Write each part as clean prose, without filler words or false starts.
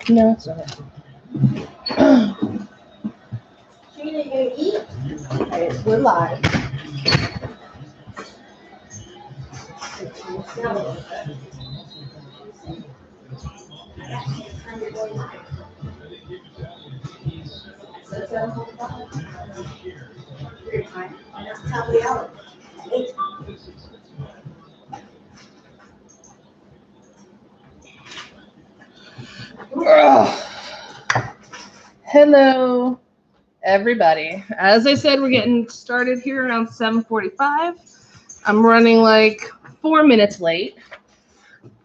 No, it's not. Trina, you gonna eat? Okay, we're live. Top of the hour. Hello, everybody. As I said, we're getting started here around 7:45. I'm running like 4 minutes late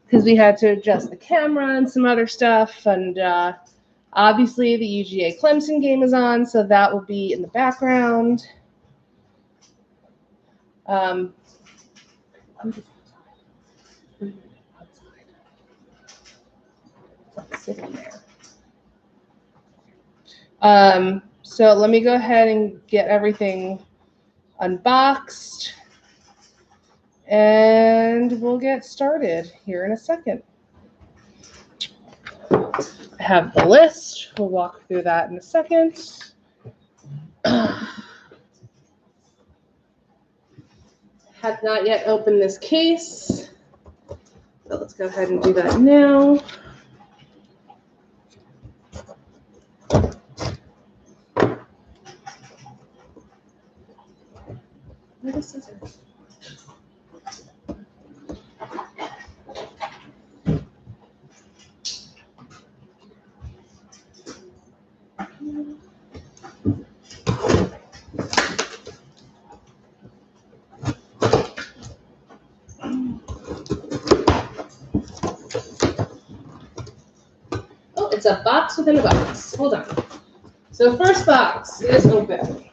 because we had to adjust the camera and some other stuff. And obviously, the UGA Clemson game is on, so that will be in the background. I'm just outside. Sitting there. So let me go ahead and get everything unboxed, and we'll get started here in a second. I have the list. We'll walk through that in a second. Have not yet opened this case, so let's go ahead and do that now. Where are the scissors? Oh, it's a box within a box. Hold on. So first box is open.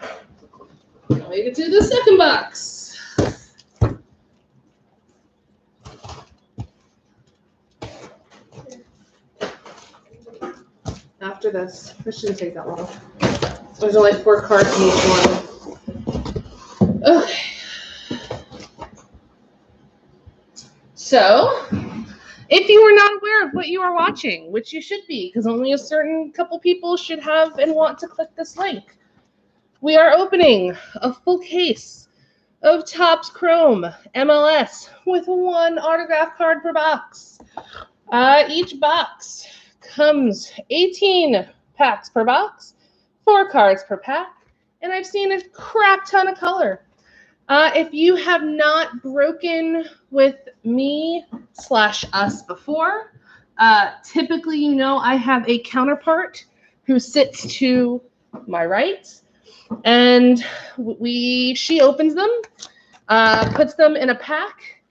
Now we get to the second box. After this shouldn't take that long. There's only 4 cards in each one. Okay. So, if you are not aware of what you are watching, which you should be, because only a certain couple people should have and want to click this link, we are opening a full case of Topps Chrome MLS with 1 autograph card per box. Each box comes 18 packs per box, 4 cards per pack, and I've seen a crap ton of color. If you have not broken with me/us before, typically you know I have a counterpart who sits to my right, and she opens them, puts them in a pack,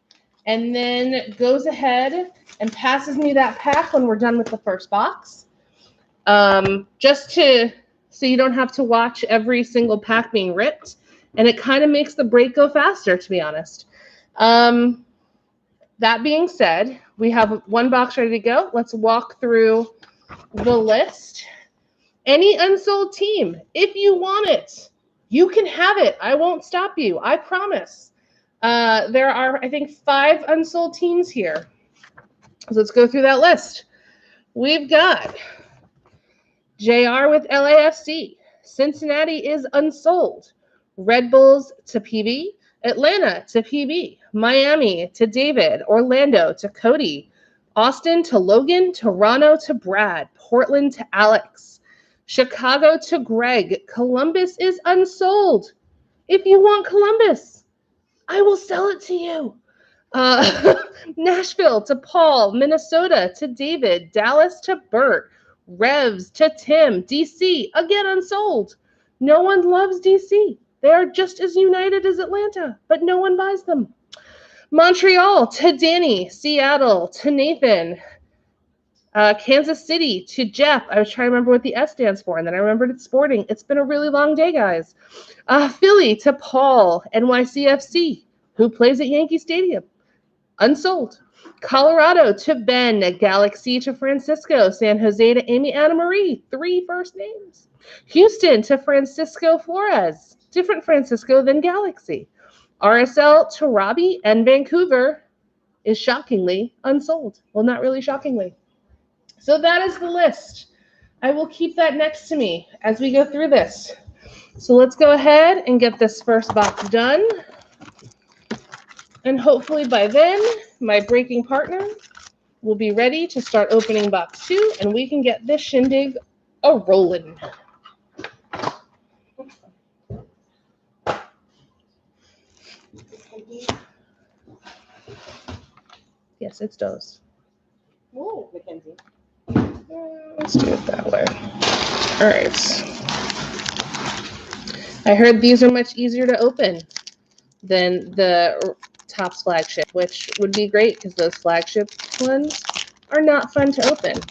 and then goes ahead and passes me that pack when we're done with the first box. So you don't have to watch every single pack being ripped. And it kind of makes the break go faster, to be honest. That being said, we have 1 box ready to go. Let's walk through the list. Any unsold team, if you want it, you can have it. I won't stop you. I promise. There are, I think, 5 unsold teams here. So let's go through that list. We've got JR with LAFC. Cincinnati is unsold. Red Bulls to PB, Atlanta to PB, Miami to David, Orlando to Cody, Austin to Logan, Toronto to Brad, Portland to Alex, Chicago to Greg. Columbus is unsold. If you want Columbus, I will sell it to you. Nashville to Paul, Minnesota to David, Dallas to Bert, Revs to Tim, DC, again unsold. No one loves DC. They are just as united as Atlanta, but no one buys them. Montreal to Danny, Seattle to Nathan, Kansas City to Jeff. I was trying to remember what the S stands for, and then I remembered it's Sporting. It's been a really long day, guys. Philly to Paul, NYCFC, who plays at Yankee Stadium. Unsold. Colorado to Ben, Galaxy to Francisco, San Jose to Amy Anna Marie, 3 first names. Houston to Francisco Flores, different Francisco than Galaxy. RSL to Robbie, and Vancouver is shockingly unsold. Well, not really shockingly. So that is the list. I will keep that next to me as we go through this. So let's go ahead and get this first box done. And hopefully by then, my breaking partner will be ready to start opening box 2, and we can get this shindig a-rolling. Yes, it's those. Whoa, Mackenzie. Let's do it that way. All right. I heard these are much easier to open than the Topps flagship, which would be great because those flagship ones are not fun to open.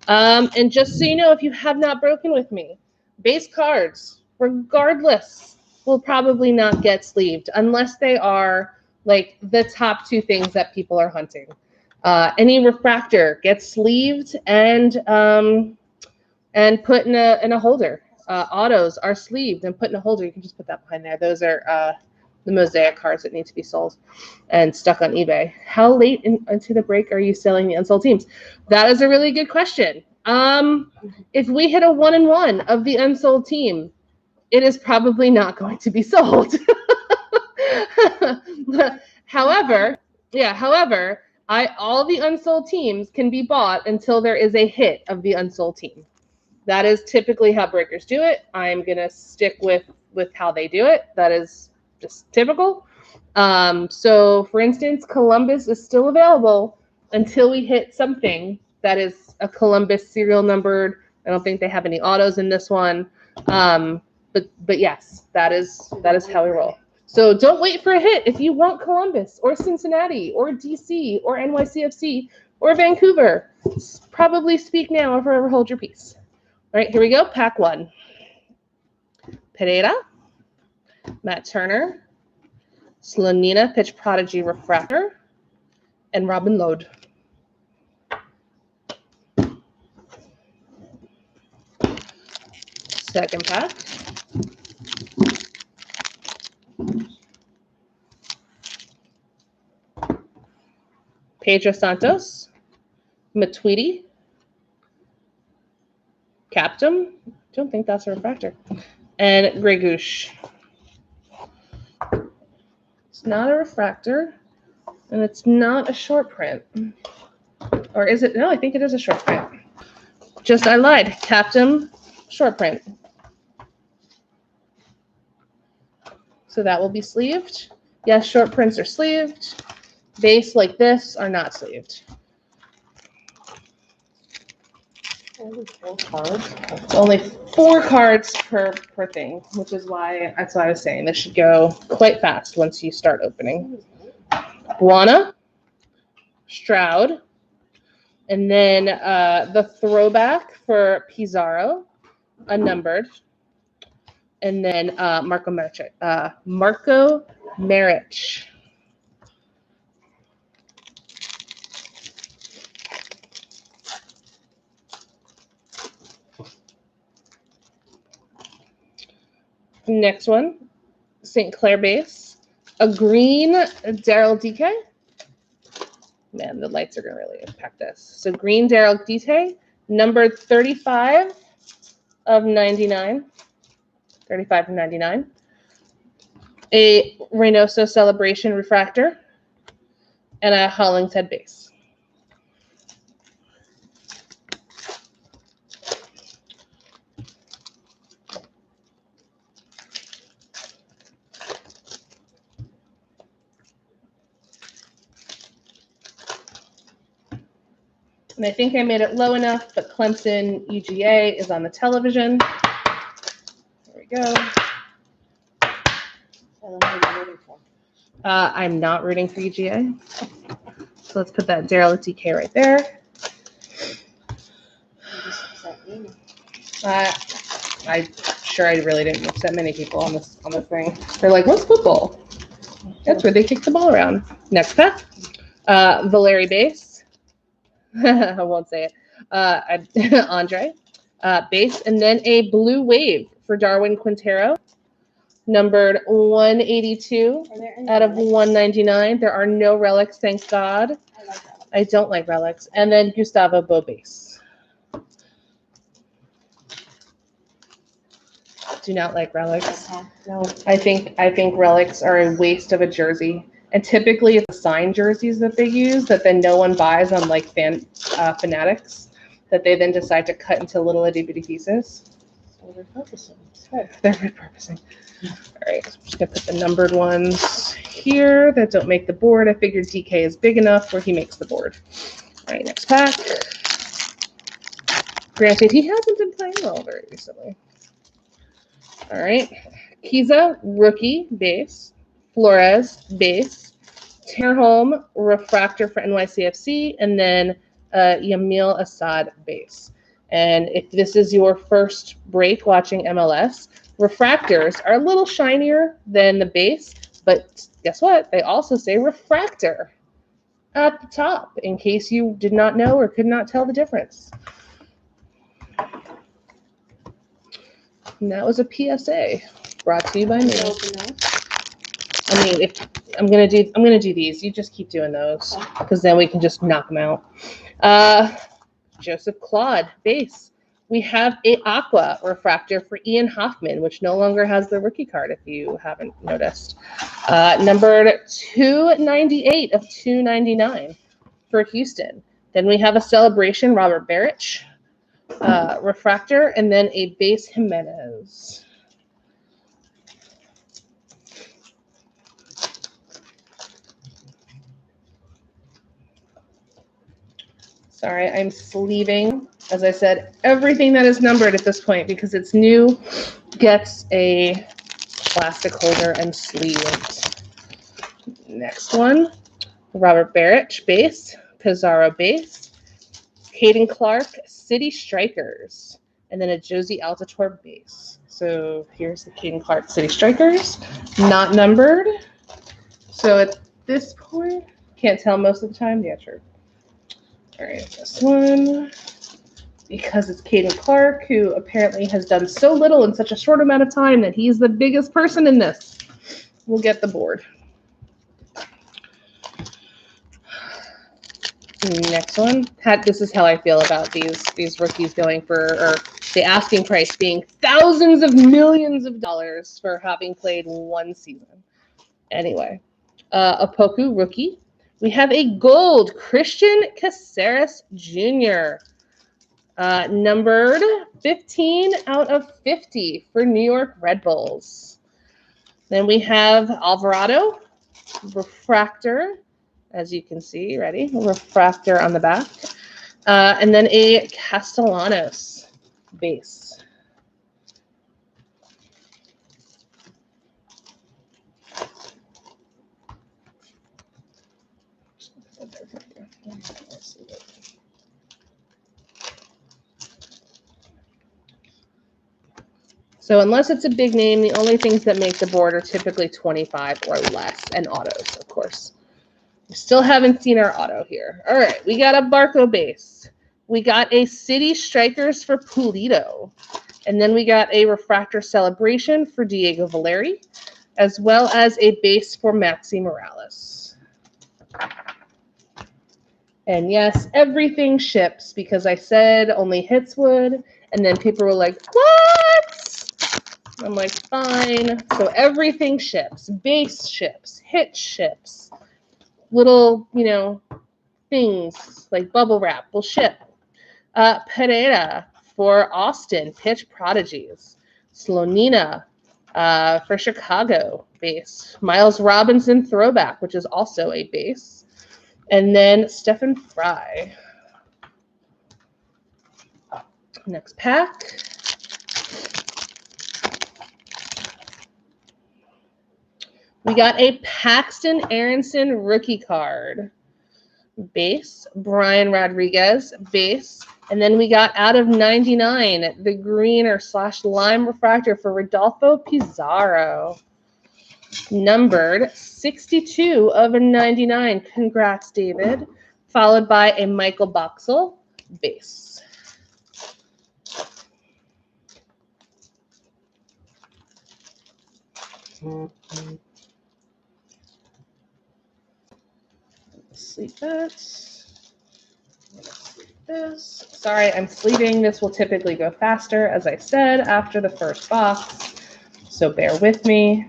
And just so you know, if you have not broken with me, base cards, regardless, will probably not get sleeved unless they are like the top 2 things that people are hunting. Any refractor gets sleeved and put in a holder. Autos are sleeved and put in a holder. You can just put that behind there. Those are the mosaic cards that need to be sold and stuck on eBay. How late into the break are you selling the unsold teams? That is a really good question. If we hit a 1-in-1 of the unsold team, it is probably not going to be sold. However, all the unsold teams can be bought until there is a hit of the unsold team. That is typically how breakers do it. I'm going to stick with how they do it. That is just typical. So, for instance, Columbus is still available until we hit something that is a Columbus serial numbered. I don't think they have any autos in this one. But yes, that is how we roll. So don't wait for a hit. If you want Columbus or Cincinnati or DC or NYCFC or Vancouver, probably speak now or forever hold your peace. All right, here we go. Pack 1. Pereira, Matt Turner, Slonina, Pitch Prodigy Refractor, and Robin Lode. Second pack. Pedro Santos, Matuidi, Captain, don't think that's a refractor, and Gregush. It's not a refractor, and it's not a short print. Or is it? No, I think it is a short print. I lied. Captain, short print. So that will be sleeved. Yes, short prints are sleeved. Base like this are not sleeved. Only 4 cards. It's only 4 cards per thing, which is why that's why I was saying this should go quite fast once you start opening. Buona, Stroud, and then the throwback for Pizarro, unnumbered, and then Marco Maric. Next one, St. Clair base, a green Daryl DK. Man, the lights are going to really impact this. So green Daryl DK, numbered 35 of 99. 35 of 99. A Reynoso Celebration refractor, and a Hollingshead base. And I think I made it low enough, but Clemson UGA is on the television. There we go. I'm not rooting for UGA. So let's put that Daryl DK right there. I'm sure I really didn't upset many people on this thing. They're like, what's football? That's where they kick the ball around. Next pack. Valeri base. I won't say it. Andre base, and then a blue wave for Darwin Quintero, numbered 182 out of 199. There are no relics, thank God. I don't like relics. And then Gustavo Bo base. do not like relics. Okay. No. I think relics are a waste of a jersey. And typically it's the signed jerseys that they use that then no one buys on like Fanatics that they then decide to cut into little itty bitty pieces. Repurposing. They're repurposing. All right, so I'm just gonna put the numbered ones here that don't make the board. I figured DK is big enough where he makes the board. All right, next pack. Granted, he hasn't been playing well very recently. All right, Kiza, rookie, base. Flores, base. Terholm, refractor for NYCFC, and then Yamil Assad, base. And if this is your first break watching MLS, refractors are a little shinier than the base, but guess what? They also say refractor at the top in case you did not know or could not tell the difference. And that was a PSA brought to you by me. I mean, if I'm gonna do these. You just keep doing those because then we can just knock them out. Joseph Claude, base. We have a aqua refractor for Ian Hoffman, which no longer has the rookie card if you haven't noticed. Numbered 298 of 299 for Houston. Then we have a celebration, Robert Barrich, refractor, and then a base Jimenez. Sorry, I'm sleeving. As I said, everything that is numbered at this point because it's new gets a plastic holder and sleeved. Next one, Robert Barrich, base. Pizarro, base. Caden Clark, City Strikers. And then a Josie Altidore, base. So here's the Caden Clark City Strikers, not numbered. So at this point, can't tell most of the time. Yeah, sure. All right, this one, because it's Caden Clark, who apparently has done so little in such a short amount of time that he's the biggest person in this. We'll get the board. Next one. This is how I feel about these rookies going for, or the asking price being thousands of millions of dollars for having played one season. Anyway, Opoku, rookie. We have a gold Christian Caceres Jr. Numbered 15 out of 50 for New York Red Bulls. Then we have Alvarado, refractor, as you can see, ready? Refractor on the back. And then a Castellanos base. So unless it's a big name, the only things that make the board are typically 25 or less, and autos, of course. We still haven't seen our auto here. All right, we got a Barco base. We got a City Strikers for Pulido. And then we got a Refractor Celebration for Diego Valeri, as well as a base for Maxi Morales. And yes, everything ships because I said only hits would, and then people were like, what? I'm like, fine. So everything ships. Base ships, hit ships, little, things like bubble wrap will ship. Pereira for Austin, pitch prodigies. Slonina for Chicago, base. Miles Robinson throwback, which is also a base. And then Stephen Fry. Next pack. We got a Paxton Aronson rookie card. Base, Brian Rodriguez, base. And then we got out of 99, the green or / lime refractor for Rodolfo Pizarro. Numbered 62 of 99. Congrats, David. Followed by a Michael Boxall, base. Sleep this. This. Sorry, I'm sleeving. This will typically go faster, as I said, after the first box. So bear with me.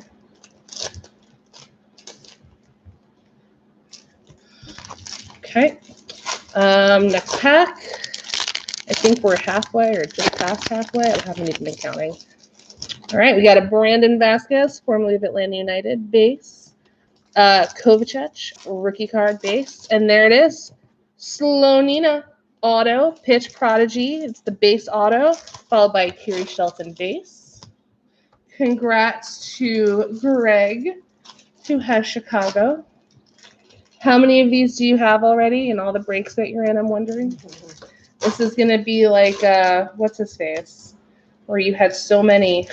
Okay. Next pack. I think we're halfway or just past halfway. I haven't even been counting. All right, we got a Brandon Vasquez, formerly of Atlanta United, base. Kovacic, rookie card base. And there it is. Slonina auto, pitch prodigy. It's the base auto, followed by Kiri Shelton base. Congrats to Greg, who has Chicago. How many of these do you have already in all the breaks that you're in, I'm wondering? This is going to be like, what's his face? Where you had so many.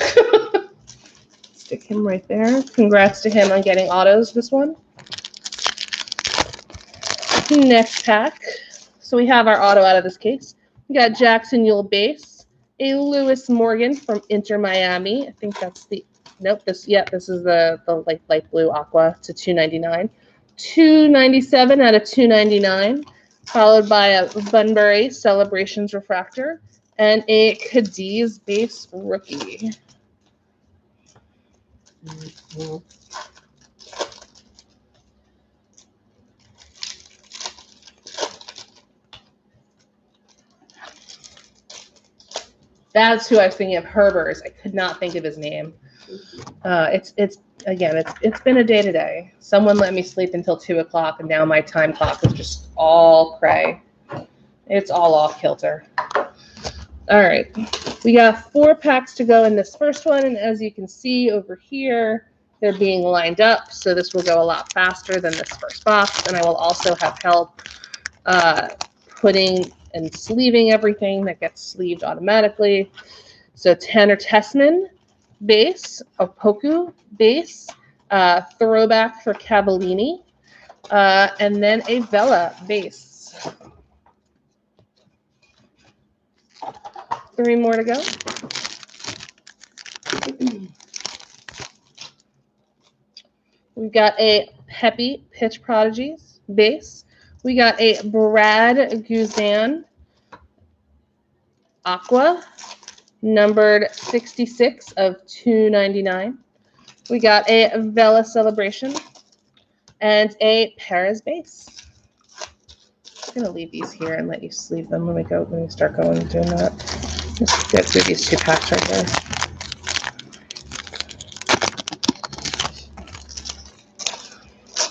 Stick him right there. Congrats to him on getting autos this one. Next pack. So we have our auto out of this case. We got Jackson Yule base. A Lewis Morgan from Inter Miami. I think that's the, nope, this is the like light blue aqua to 299. 297 out of 299. Followed by a Bunbury Celebrations Refractor and a Cadiz base rookie. That's who I was thinking of, Herbers. I could not think of his name. It's been a day today. Someone let me sleep until 2 o'clock, and now my time clock is just all cray. It's all off kilter. All right, we got 4 packs to go in this first one, and as you can see over here, they're being lined up, so this will go a lot faster than this first box, and I will also have help putting and sleeving everything that gets sleeved automatically. So Tanner Tessman base, Opoku base, throwback for Cavallini, and then a Vela base. 3 more to go. We've got a Pepe Pitch Prodigies base. We got a Brad Guzan Aqua, numbered 66 of 299. We got a Vela Celebration and a Perez base. I'm gonna leave these here and let you sleeve them when we start going and doing that. Just get through these 2 packs right here.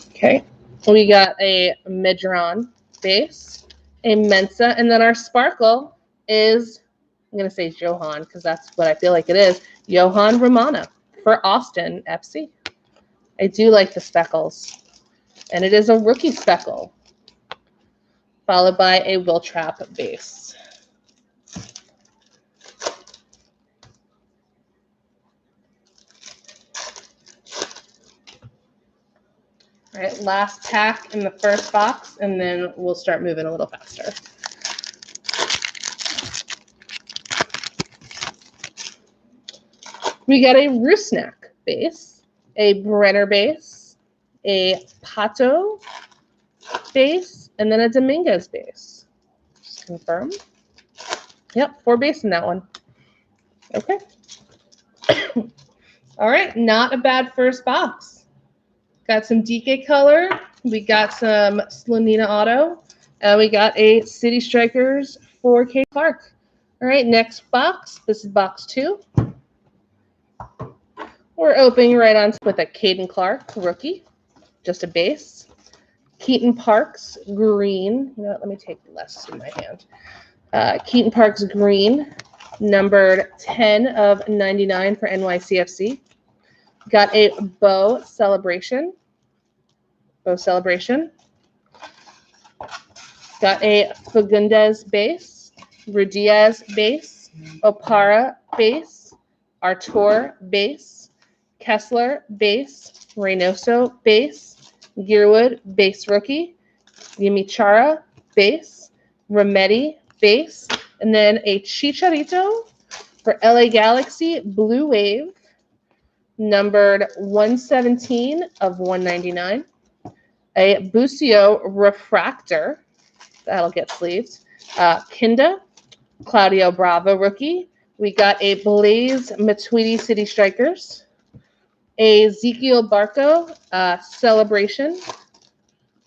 Okay, we got a Medron base, a Mensa, and then our sparkle is, I'm going to say Johan because that's what I feel like it is, Johan Romana for Austin FC. I do like the speckles, and it is a rookie speckle, followed by a Wiltrap base. All right, last pack in the first box, and then we'll start moving a little faster. We got a Rusnak base, a Brenner base, a Pato base, and then a Dominguez base. Just confirm. Yep, 4 base in that one. Okay. All right, not a bad first box. Got some DK color. We got some Slonina auto. And we got a City Strikers for K. Clark. All right, next box. This is box 2. We're opening right on with a Caden Clark rookie. Just a base. Keaton Parks green. You know what? Let me take less in my hand. Keaton Parks green, numbered 10 of 99 for NYCFC. Got a Bow Celebration. Bow Celebration. Got a Fagundes base. Rudiaz base. Opara base. Artur base. Kessler base. Reynoso base. Gearwood base rookie. Yimichara base. Remedi base. And then a Chicharito for LA Galaxy Blue Wave, numbered 117 of 199. A Busio Refractor, that'll get sleeved. Kinda, Claudio Bravo rookie. We got a Blaze Matuidi City Strikers. a Ezekiel Barco celebration,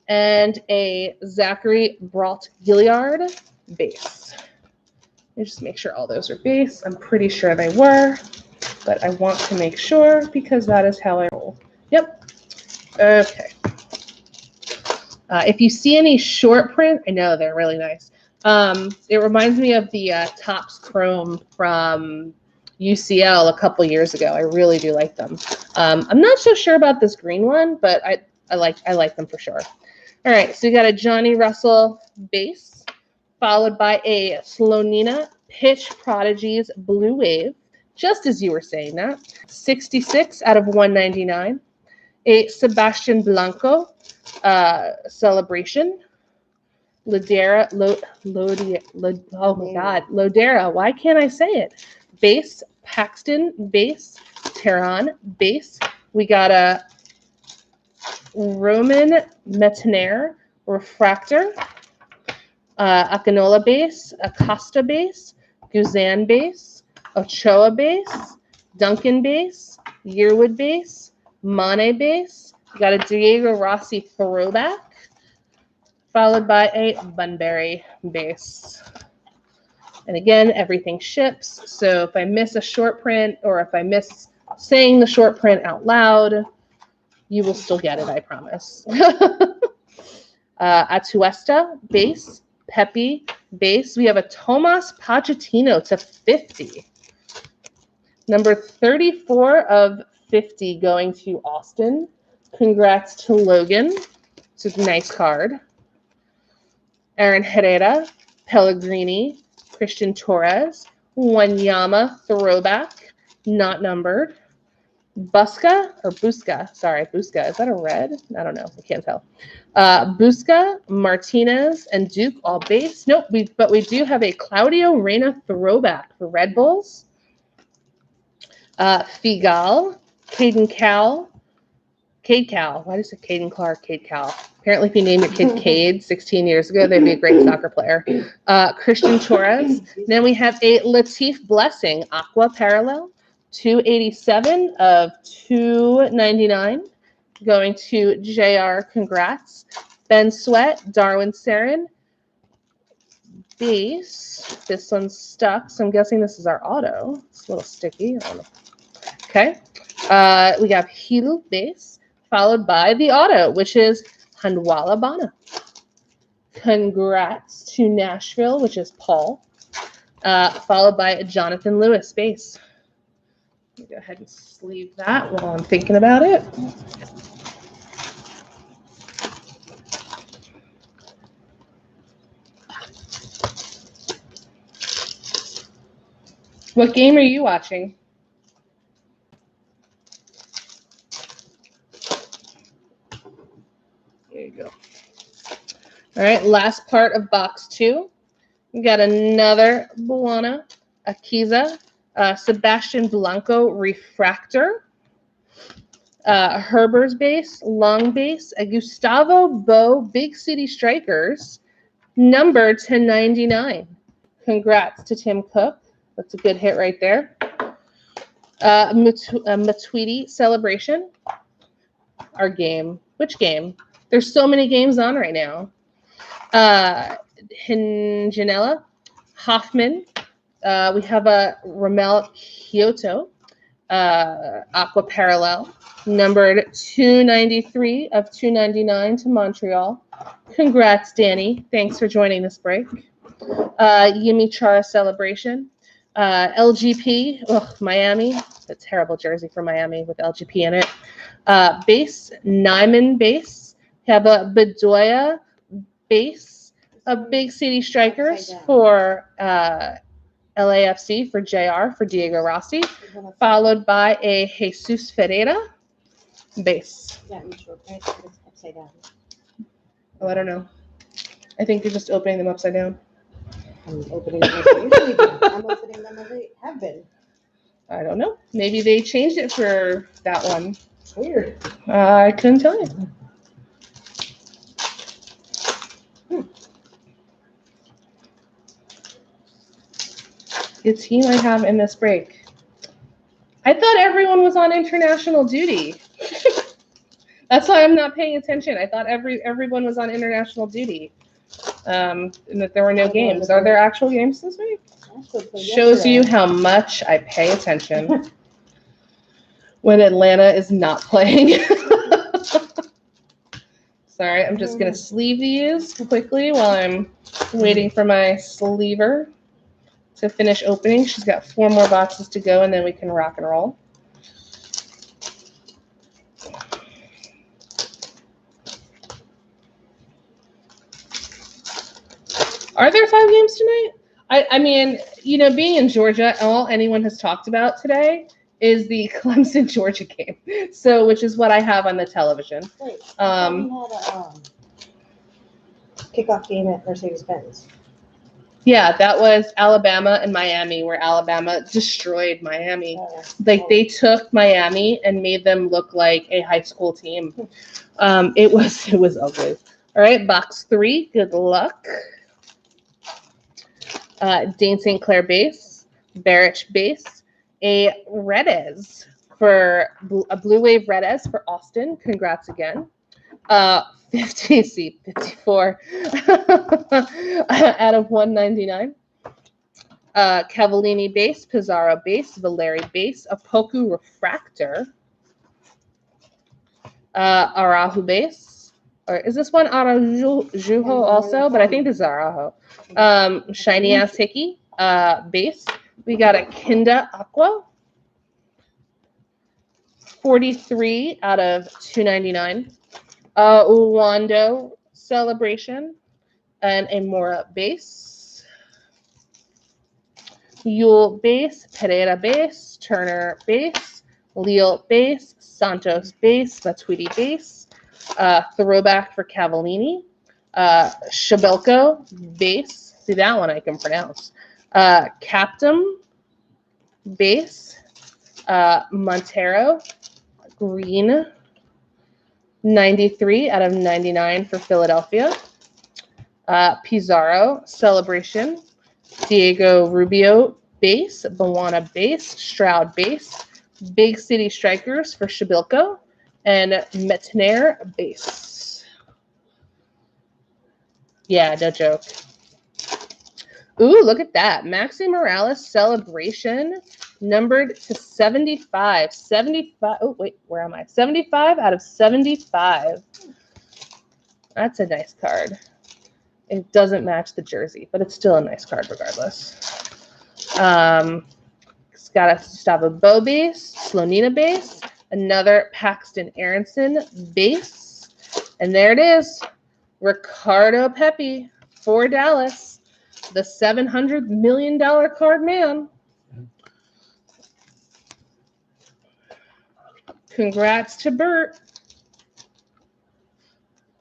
and a Zachary Brault Gilliard base. Let me just make sure all those are base. I'm pretty sure they were, but I want to make sure because that is how I roll. Yep. Okay. If you see any short print, I know they're really nice. It reminds me of the Topps Chrome from UCL a couple years ago. I really do like them. I'm not so sure about this green one, but I like them for sure. All right, so you got a Johnny Russell base, followed by a Slonina Pitch Prodigies Blue Wave, just as you were saying that. 66 out of 199. A Sebastian Blanco celebration. Lodera, Lodera, why can't I say it? Base, Paxton base, Tehran base. We got a Roman Metanair refractor, Akinola base, Acosta base, Guzan base, Ochoa base, Duncan base, Yearwood base, Mane base. We got a Diego Rossi throwback, followed by a Bunbury base. And again, everything ships. So if I miss a short print or if I miss saying the short print out loud, you will still get it, I promise. Atuesta base, Pepe base. We have a Tomas Pochettino to 50. Number 34 of 50 going to Austin. Congrats to Logan. It's a nice card. Aaron Herrera, Pellegrini, Christian Torres, Wanyama throwback, not numbered. Busca. Is that a red? I don't know. I can't tell. Busca, Martinez, and Duke all base. Nope, but we do have a Claudio Reyna throwback for Red Bulls. Figal, Cade Cal. Why does it Caden Clark, Cade Cal? Apparently, if you named your kid Cade 16 years ago, they'd be a great soccer player. Christian Torres. Then we have a Latif Blessing, Aqua Parallel. 287 of 299 going to JR. Congrats. Ben Sweat, Darwin Sarin. Base. This one's stuck, so I'm guessing this is our auto. It's a little sticky. I don't know. Okay. We have Hilo base, followed by the auto, which is Handwala Bana. Congrats to Nashville, which is Paul, followed by Jonathan Lewis base. Let me go ahead and sleeve that while I'm thinking about it. What game are you watching? There you go. All right, last part of box 2. We got another Buana, Akiza, Sebastian Blanco refractor, Herber's base, long base, a Gustavo Bo Big City Strikers, numbered to 99. Congrats to Tim Cook. That's a good hit right there. Matuidi celebration. Our game. Which game? There's so many games on right now. Hinjanella, Hoffman. We have a Ramel Kyoto, Aqua Parallel, numbered 293 of 299 to Montreal. Congrats, Danny. Thanks for joining this break. Yimi Chara celebration. LGP, Miami. A terrible jersey for Miami with LGP in it. Base, Nyman base. We have a Bedoya base, a Big City Strikers for LAFC for JR for Diego Rossi, followed by a Jesus Ferreira base. Upside down. Oh, I don't know. I think you're just opening them upside down. I'm opening them as I usually do. I'm opening them as they have been. I don't know. Maybe they changed it for that one. Weird. I couldn't tell you. Good team I have in this break. I thought everyone was on international duty. That's why I'm not paying attention. I thought everyone was on international duty. And that there were no games. Are there actual games this week? Shows you how much I pay attention when Atlanta is not playing. Sorry, I'm just going to sleeve these quickly while I'm waiting for my sleever to finish opening. She's got 4 more boxes to go, and then we can rock and roll. Are there 5 games tonight? I mean, you know, being in Georgia, all anyone has talked about today is the Clemson-Georgia game. So, which is what I have on the television. Wait, we had a kickoff game at Mercedes-Benz. Yeah, that was Alabama and Miami, where Alabama destroyed Miami. They took Miami and made them look like a high school team. It was ugly. All right, box 3. Good luck. Dane St. Clair base, Barrich base, a Redez for a Blue Wave Redez for Austin. Congrats again. 54 out of 199. Cavallini base, Pizarro base, Valeri base, Apoku refractor, Araujo base, or is this one Araujo also? But I think this is Araujo. Shiny ass Hickey base. We got a Kinda Aqua, 43 out of 299. Uwando celebration and a Mora base. Yule base, Pereira base, Turner base, Leal base, Santos base, Matuidi base, throwback for Cavallini, Shabelko base. See, that one I can pronounce. Captain base, Montero green, 93 out of 99 for Philadelphia. Pizarro celebration, Diego Rubio base, Bawana base, Stroud base, Big City Strikers for Shabilko, and Metner base. Yeah, no joke. Ooh, look at that. Maxi Morales celebration, numbered to 75. 75. Oh, wait, where am I? 75 out of 75. That's a nice card. It doesn't match the jersey, but it's still a nice card regardless. It's got a Gustavo Bo base, Slonina base, another Paxton Aronson base, and there it is. Ricardo Pepi for Dallas, the $700 million card man. Congrats to Bert.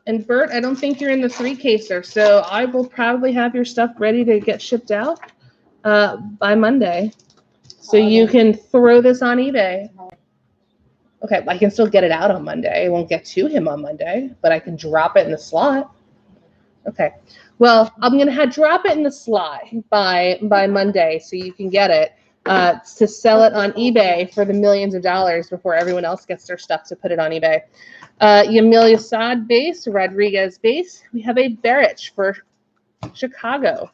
And Bert, I don't think you're in the 3-caser, so I will probably have your stuff ready to get shipped out by Monday. So you can throw this on eBay. Okay, I can still get it out on Monday. I won't get to him on Monday, but I can drop it in the slot. Okay. Well, I'm going to drop it in the slot by Monday so you can get it to sell it on eBay for the millions of dollars before everyone else gets their stuff to put it on eBay. Yamil Yasad base, Rodriguez base. We have a Barrich for Chicago,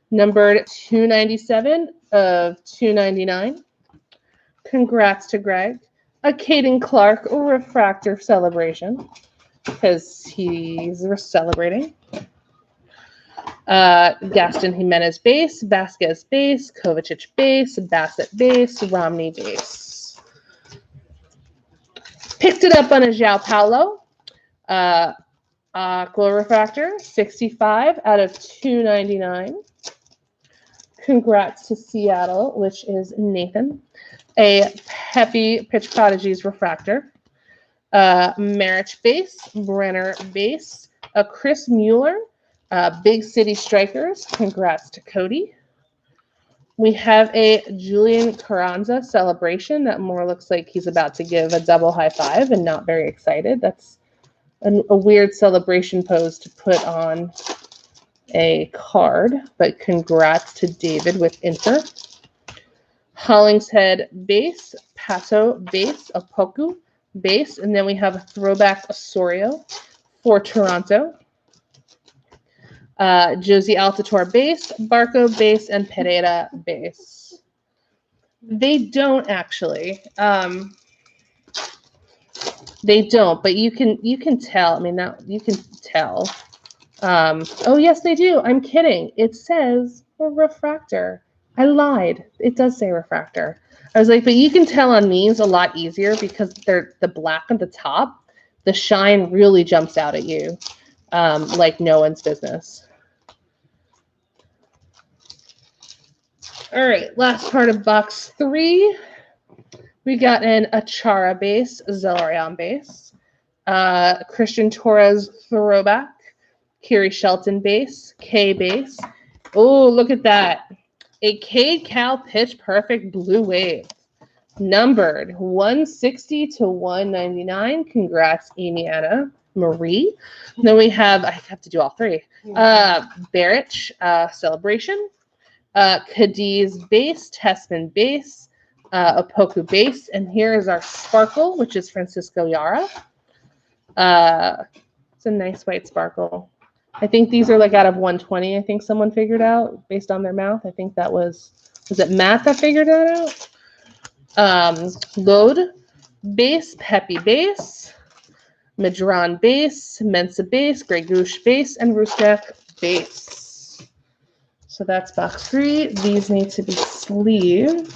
numbered 297 of 299. Congrats to Greg. A Caden Clark refractor celebration because he's celebrating. Gaston Jimenez base, Vasquez base, Kovacic base, Bassett base, Romney base. Picked it up on a João Paulo. Aqua refractor, 65 out of 299. Congrats to Seattle, which is Nathan. A Pepe Pitch Prodigies refractor. Marich base, Brenner base, a Chris Mueller, Big City Strikers. Congrats to Cody. We have a Julian Carranza celebration that more looks like he's about to give a double high five and not very excited. That's a weird celebration pose to put on a card, but congrats to David with Inter. Hollingshead base, Pato base, Opoku base, and then we have a throwback Osorio for Toronto. Josie Altitor base, Barco base, and Pereira base. They don't actually. They don't, but you can tell. I mean, that you can tell. Oh yes, they do. I'm kidding. It says a refractor. I lied. It does say refractor. I was like, but you can tell on these a lot easier because they're the black at the top. The shine really jumps out at you, like no one's business. All right, last part of box 3. We got an Achara base, Zelarion base, Christian Torres throwback, Kiri Shelton base, K base. Oh, look at that. A Cade Cal pitch perfect blue wave. Numbered 160 to 199. Congrats, Amy Anna Marie. Then we have, I have to do all 3. Barrich, Celebration. Cadiz base, Tessman base, Opoku base, and here is our sparkle, which is Francisco Yara. It's a nice white sparkle. I think these are like out of 120, I think someone figured out based on their mouth. I think that was it Matt that figured that out? Load base, Pepe base, Madron base, Mensa base, Gregush base, and Rusnak base. So that's box 3. These need to be sleeved.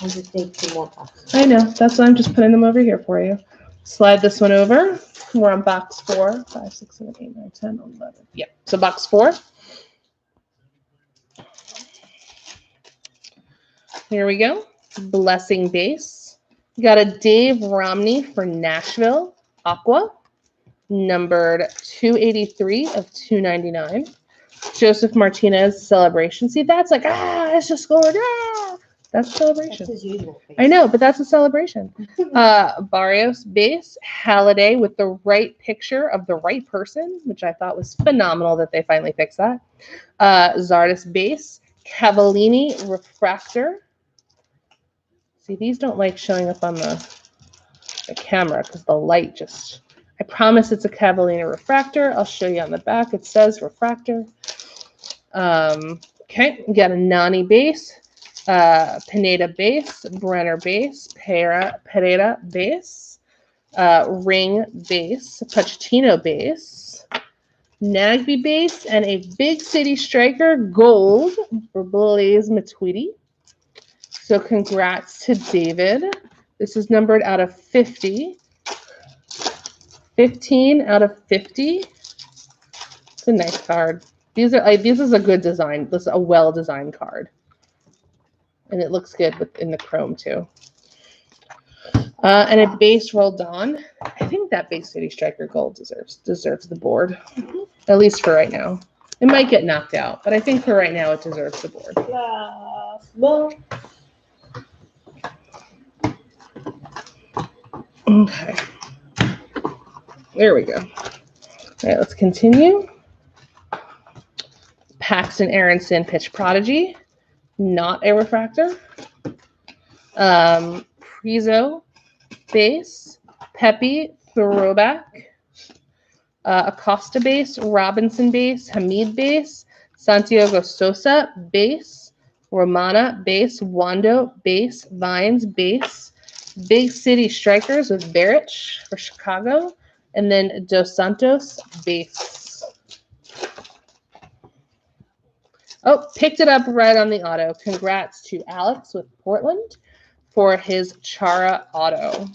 I just need 2 more boxes. I know. That's why I'm just putting them over here for you. Slide this one over. We're on box 4. 5, 6, 7, 8, 9, 10, 11. Yeah. So box 4. Here we go. Blessing base. We got a Dave Romney for Nashville. Aqua. Numbered 283 of 299. Joseph Martinez celebration. See, that's like, it's just scored. That's a celebration. That's his usual face. I know, but that's a celebration. Barrios base, Halliday with the right picture of the right person, which I thought was phenomenal that they finally fixed that. Zardes base, Cavallini refractor. See, these don't like showing up on the camera because the light just, I promise it's a Cavallini refractor. I'll show you on the back. It says refractor. Okay, we got a Nani base, Pineda base, Brenner base, Pereira base, Ring base, Pochettino base, Nagby base, and a Big City Striker gold for Blaze Matuidi. So congrats to David. This is numbered out of 50. 15 out of 50. It's a nice card. This is a good design. This is a well-designed card. And it looks good in the chrome too. And a base rolled on. I think that Big City Striker gold deserves the board. At least for right now. It might get knocked out, but I think for right now it deserves the board. Okay. There we go. All right, let's continue. Paxton Aronson pitch prodigy, not a refractor. Prizo base, Pepe throwback, Acosta base, Robinson base, Hamid base, Santiago Sosa base, Romana base, Wando base, Vines base, Big City Strikers with Barrich for Chicago, and then Dos Santos base. Oh, picked it up right on the auto. Congrats to Alex with Portland for his Chara auto.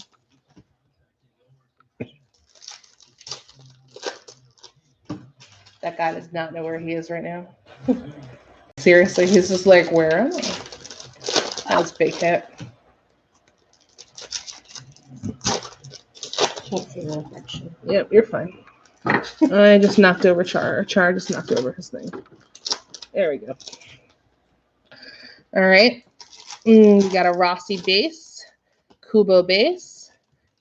That guy does not know where he is right now. Seriously, he's just like, where am I? That was a big hit. Can't see the reflection. Yep, you're fine. I just knocked over Char. Char just knocked over his thing. There we go. All right. We got a Rossi base, Kubo base.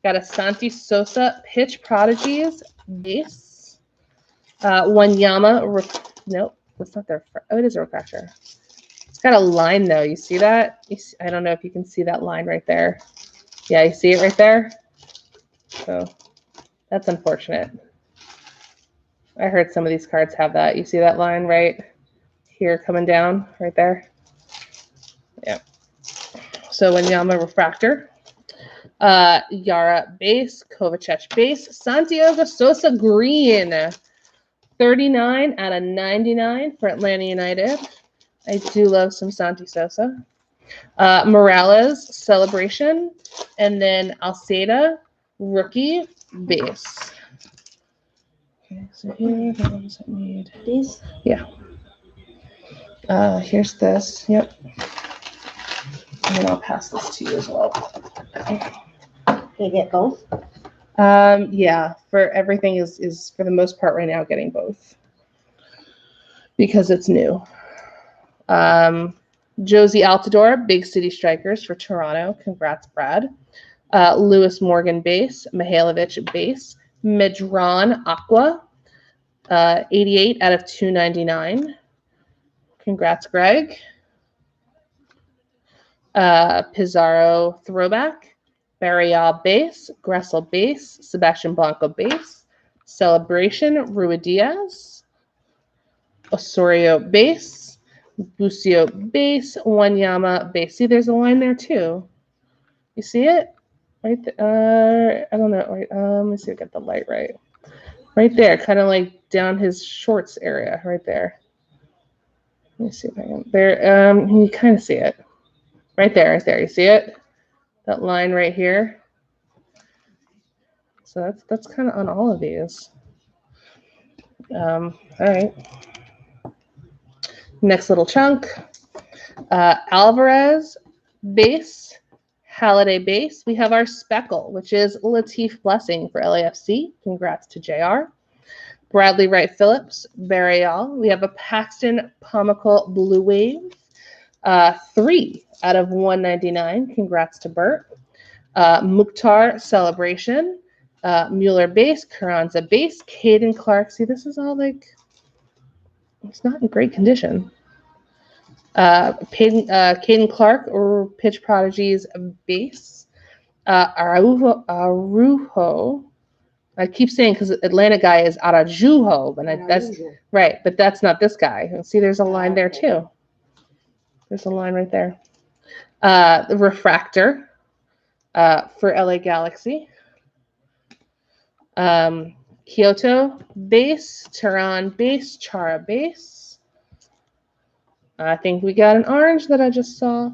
Got a Santi Sosa pitch prodigies base. Wanyama. Nope, that's not their. Oh, it is a refractor. It's got a line though. You see that? I don't know if you can see that line right there. Yeah, you see it right there? So that's unfortunate. I heard some of these cards have that. You see that line right here coming down right there? Yeah. So Wanyama refractor. Yara base, Kovacic base, Santiago Sosa green. 39 out of 99 for Atlanta United. I do love some Santi Sosa. Morales celebration. And then Alceda rookie base. Okay, so here are the ones that need. These? Yeah. Here's this. Yep. And then I'll pass this to you as well. They get both? Yeah, for everything is for the most part right now getting both because it's new. Josie Altidore, Big City Strikers for Toronto. Congrats, Brad. Lewis Morgan base, Mihailovic base, Medran Aqua, 88 out of 299. Congrats, Greg. Pizarro throwback, Barrial base, Gressel base, Sebastian Blanco base, Celebration Ruidiaz, Osorio base, Busio base, Wanyama base. See, there's a line there too. You see it? Right there. I don't know. Right, let me see if I get the light right. Right there, kind of like down his shorts area, right there. Let me see if I can. There, you kind of see it. Right there, right there. You see it? That line right here. So that's kind of on all of these. All right. Next little chunk. Alvarez base, Halliday base. We have our speckle, which is Latif Blessing for LAFC. Congrats to JR. Bradley Wright Phillips, Barrial. We have a Paxton Pomical Blue Wave. 3 out of 199. Congrats to Bert. Mukhtar Celebration. Mueller base, Carranza base, Caden Clark. See, this is all like, it's not in great condition. Caden Clark, or Pitch Prodigies base. Arujo. I keep saying because Atlanta guy is Arajujo, but that's right, but that's not this guy. See, there's a line there too. There's a line right there. The refractor for LA Galaxy. Kyoto base, Tehran base, Chara base. I think we got an orange that I just saw.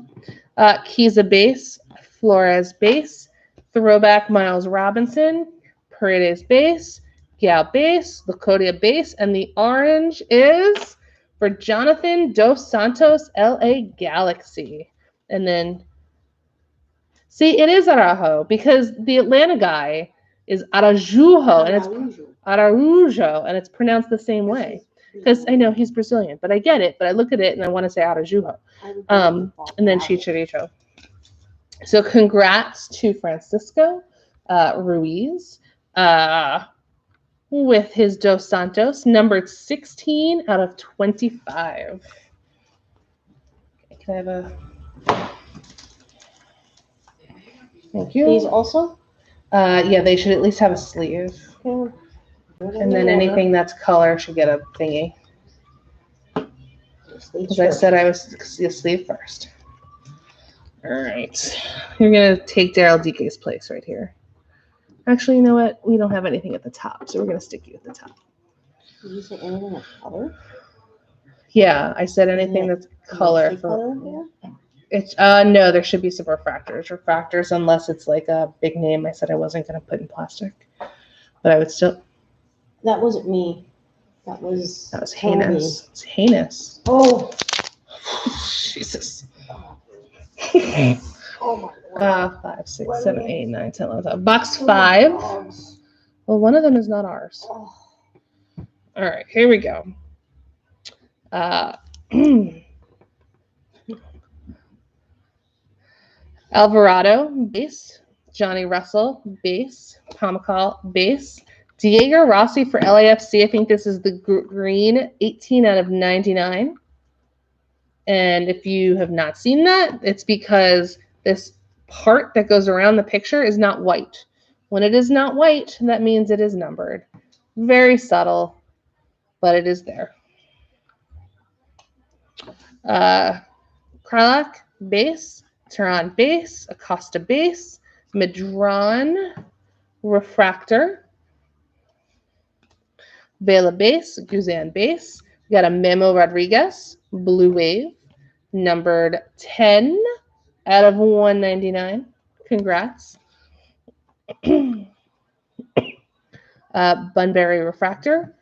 Kiza base, Flores base, throwback Miles Robinson, Paredes base, Gal base, Lacodia base, and the orange is for Jonathan Dos Santos, LA Galaxy. And then, see, it is Araujo because the Atlanta guy is Arajujo, and it's Araujo, and it's pronounced the same way. Because I know he's Brazilian, but I get it. But I look at it and I want to say Arajujo. And then Chicharito. So congrats to Francisco Ruiz with his Dos Santos, numbered 16 out of 25. Can I have a... Thank you. These also? Yeah, they should at least have a sleeve. Okay. And then anything that's color should get a thingy. Because I said I was see a sleeve first. All right. You're going to take Daryl DK's place right here. Actually, you know what? We don't have anything at the top, so we're going to stick you at the top. Did you say anything that's color? Yeah, I said anything that's color. It's no, there should be some refractors. Refractors, unless it's like a big name I said I wasn't going to put in plastic. But I would still... That wasn't me. That was heinous. It's heinous. Oh. Jesus. Oh my God. 5, 6, 7, 8, 9, 10, 11, 12. Box 5. Well, one of them is not ours. Oh. All right, here we go. Alvarado, base. Johnny Russell, base. Pomical, base. Diego Rossi for LAFC. I think this is the green, 18 out of 99. And if you have not seen that, it's because this part that goes around the picture is not white. When it is not white, that means it is numbered. Very subtle, but it is there. Kralak base, Tehran base, Acosta base, Madron refractor, Vela base, Guzan base. We got a Memo Rodriguez, Blue Wave, numbered 10 out of 199. Congrats. Bunbury refractor,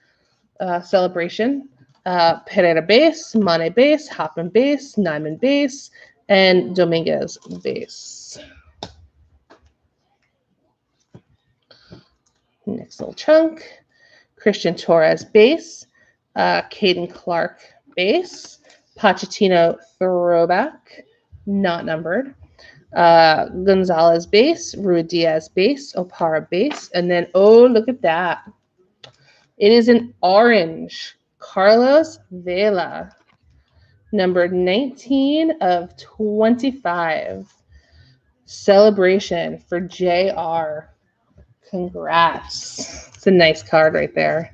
Celebration, Pereira base, Mane base, Hoffman base, Nyman base, and Dominguez base. Next little chunk. Christian Torres base, Caden Clark base, Pochettino throwback, not numbered, Gonzalez base, Ruidiaz base, Opara base, and then, oh, look at that. It is an orange Carlos Vela, numbered 19 of 25. Celebration for JR. Congrats. It's a nice card right there.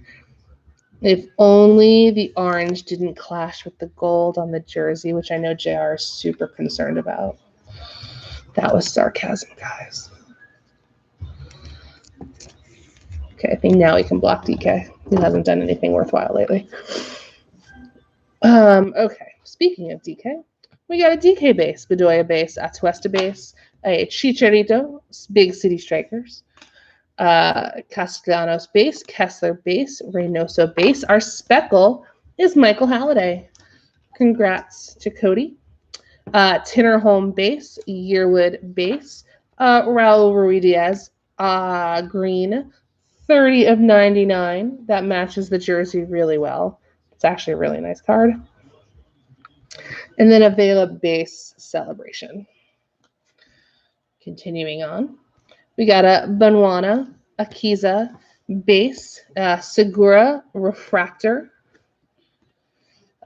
If only the orange didn't clash with the gold on the jersey, which I know JR is super concerned about. That was sarcasm, guys. Okay, I think now we can block DK. He hasn't done anything worthwhile lately. Okay, speaking of DK, we got a DK base, Bedoya base, Atuesta base, a Chicharito, Big City Strikers, Castellanos base, Kessler base, Reynoso base. Our speckle is Michael Halliday. Congrats to Cody. Tinnerholm base, Yearwood base, Raul Ruidiaz, green, 30 of 99. That matches the jersey really well. It's actually a really nice card. And then a Vela base Celebration. Continuing on. We got a Banwana, Akiza base, Segura refractor,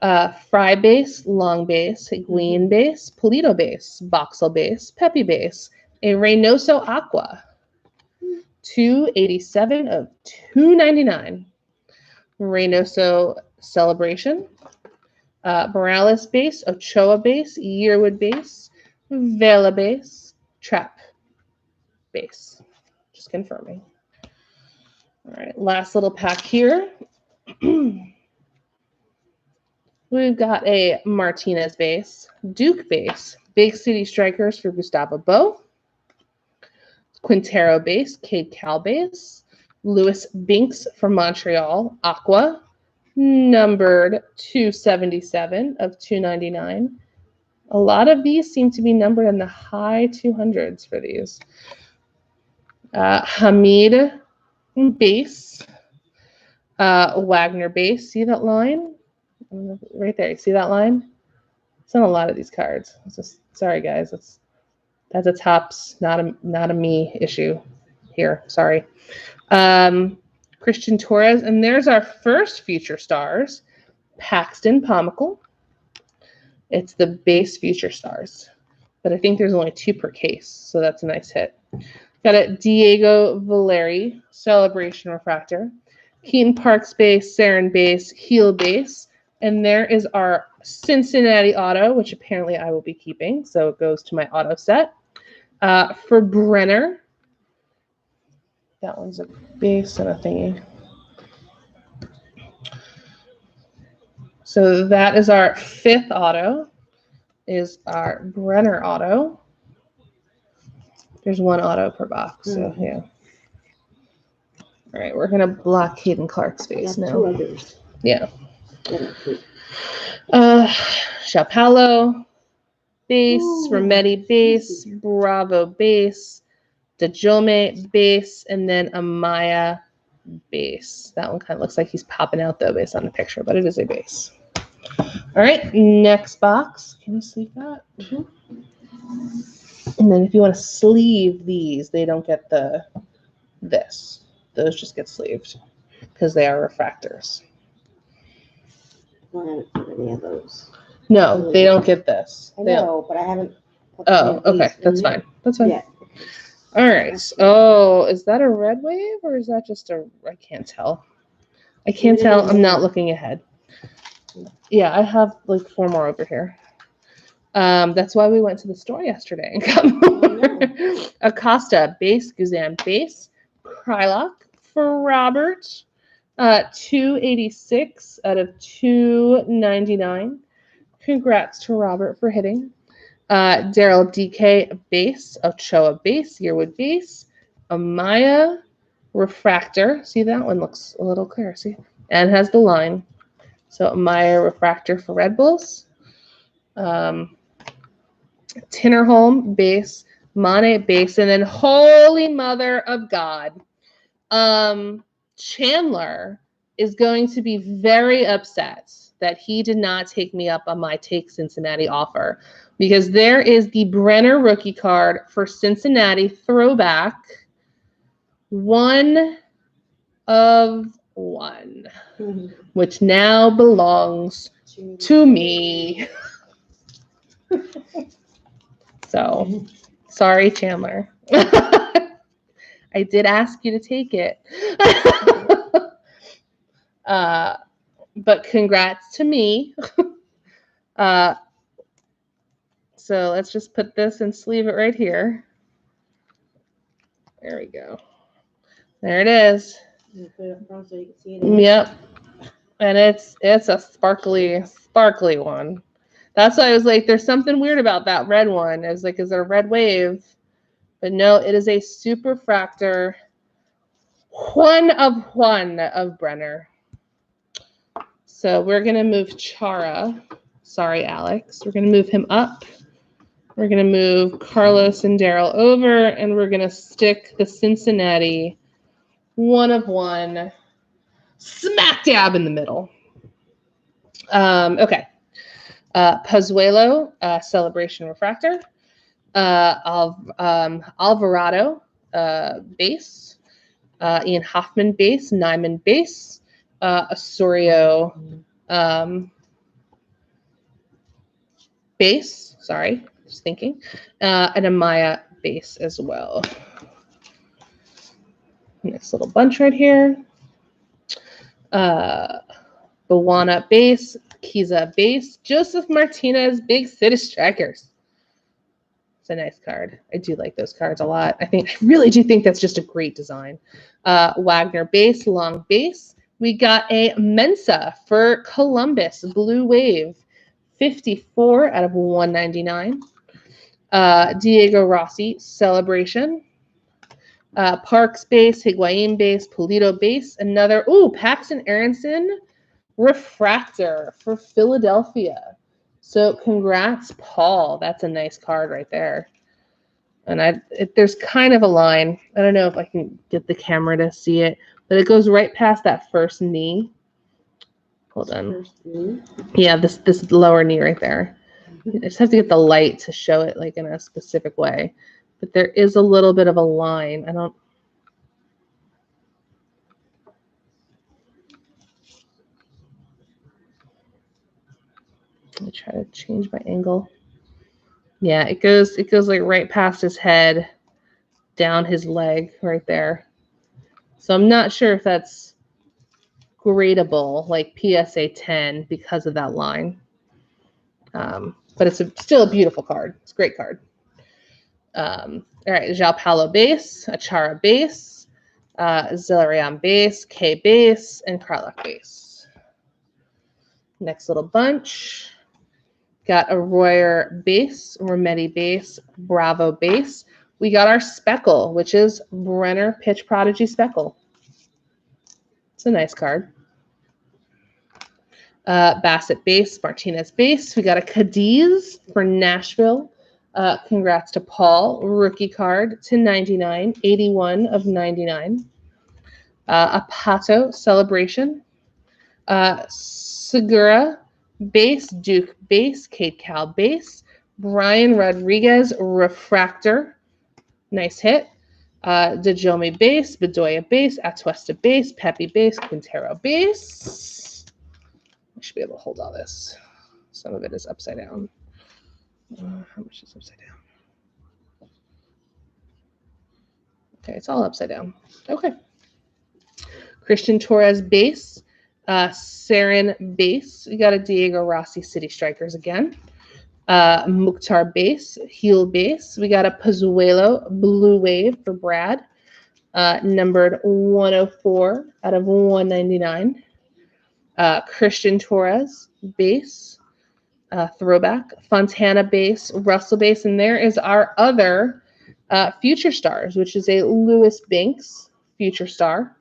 Fry base, Long base, Higuain base, Polito base, Boxel base, Pepe base, a Reynoso Aqua, 287 of 299. Reynoso Celebration, Morales base, Ochoa base, Yearwood base, Vela base, Trap base. Just confirming. All right, last little pack here. We've got a Martinez base, Duke base, Big City Strikers for Gustavo Bo, Quintero base, Cade Cal base, Lewis Binks from Montreal, Aqua, numbered 277 of 299. A lot of these seem to be numbered in the high 200s for these. Hamid base, Wagner base. See that line? Right there. You see that line? It's on a lot of these cards. It's just, sorry guys. That's a tops, not a me issue here. Sorry. Christian Torres, and there's our first Future Stars, Paxton Pomical. It's the base Future Stars, but I think there's only 2 per case, so that's a nice hit. Got a Diego Valeri Celebration Refractor, Keaton Parks base, Saren base, Heel base, and there is our Cincinnati auto, which apparently I will be keeping, so it goes to my auto set. For Brenner, that one's a base and a thingy. So that is our 5th auto, is our Brenner auto. There's 1 auto per box, so yeah. All right, we're gonna block Caden Clark's face now. 2 others. Yeah. Sao Paulo base, Rometti base, Bravo base, Dejome base, and then Amaya base. That one kind of looks like he's popping out though based on the picture, but it is a base. All right, next box. Can you sleeve that? And then if you want to sleeve these, they don't get this. Those just get sleeved because they are refractors. I haven't put any of those. No, they don't get this. I They don't. know, but I haven't. Put Oh, any of okay. these in That's there fine. That's fine. yet. All right. Oh, is that a red wave or is that just a? I can't tell. I can't tell. I'm not looking ahead. Yeah, I have like 4 more over here. That's why we went to the store yesterday and got more. Acosta base, Guzan base, Krylock for Robert. 286 out of 299. Congrats to Robert for hitting. Daryl DK base, Ochoa base, Yearwood base, Amaya refractor. See, that one looks a little clearer. See, and has the line. So Amaya refractor for Red Bulls. Tinnerholm base, Mane base, and then Holy Mother of God. Chandler is going to be very upset that he did not take me up on my Take Cincinnati offer because there is the Brenner rookie card for Cincinnati throwback 1 of 1, which now belongs to me. So, sorry, Chandler. I did ask you to take it. But congrats to me. So let's just put this and sleeve it right here. There we go. There it is. Yep. And it's a sparkly one. That's why I was like, there's something weird about that red one. I was like, is it a red wave? But no, it is a superfractor 1 of 1 of Brenner. So we're going to move Chara. Sorry, Alex. We're going to move him up. We're going to move Carlos and Daryl over, and we're going to stick the Cincinnati 1 of 1 smack dab in the middle. Okay. Pozuelo, Celebration Refractor. Alvarado, base. Ian Hoffman, base. Nyman, base. Osorio, base. Sorry, just thinking. And Amaya, base as well. Next little bunch right here. Bawana, base. Kiza, base. Joseph Martinez, Big City Strikers. It's a nice card. I do like those cards a lot. I really do think that's just a great design. Wagner base, long base. We got a Mensa for Columbus, Blue Wave, 54 out of 199. Diego Rossi, Celebration. Parks base, Higuain base, Pulido base. Another, Paxton Aronson, Refractor for Philadelphia. So congrats, Paul. That's a nice card right there. And there's kind of a line. I don't know if I can get the camera to see it, but it goes right past that first knee. Hold on. Yeah, this lower knee right there. I just have to get the light to show it like in a specific way. But there is a little bit of a line. Let me try to change my angle. Yeah, it goes like right past his head, down his leg right there. So I'm not sure if that's gradable, like PSA 10, because of that line. But it's still a beautiful card. It's a great card. All right, João Paulo base, Achara base, Zilarian base, K base, and Kralak base. Next little bunch. Got a Royer base, Rometty base, Bravo base. We got our Speckle, which is Brenner Pitch Prodigy Speckle. It's a nice card. Bassett base, Martinez base. We got a Cadiz for Nashville. Congrats to Paul. Rookie card to 99, 81 of 99. A Pato Celebration. Segura base, Duke base, Kate Cal base. Brian Rodriguez Refractor. Nice hit. Dejome base, Bedoya base, Atuesta base, Pepe base, Quintero base. I should be able to hold all this. some of it is upside down. How much is upside down? Okay, it's all upside down. Okay. Christian Torres base. Sarin base. We got a Diego Rossi City Strikers again. Mukhtar base. Heel base. We got a Pozuelo Blue Wave for Brad. Numbered 104 out of 199. Christian Torres base. Throwback. Fontana base. Russell base. And there is our other Future Stars, which is a Lewis Banks Future Star.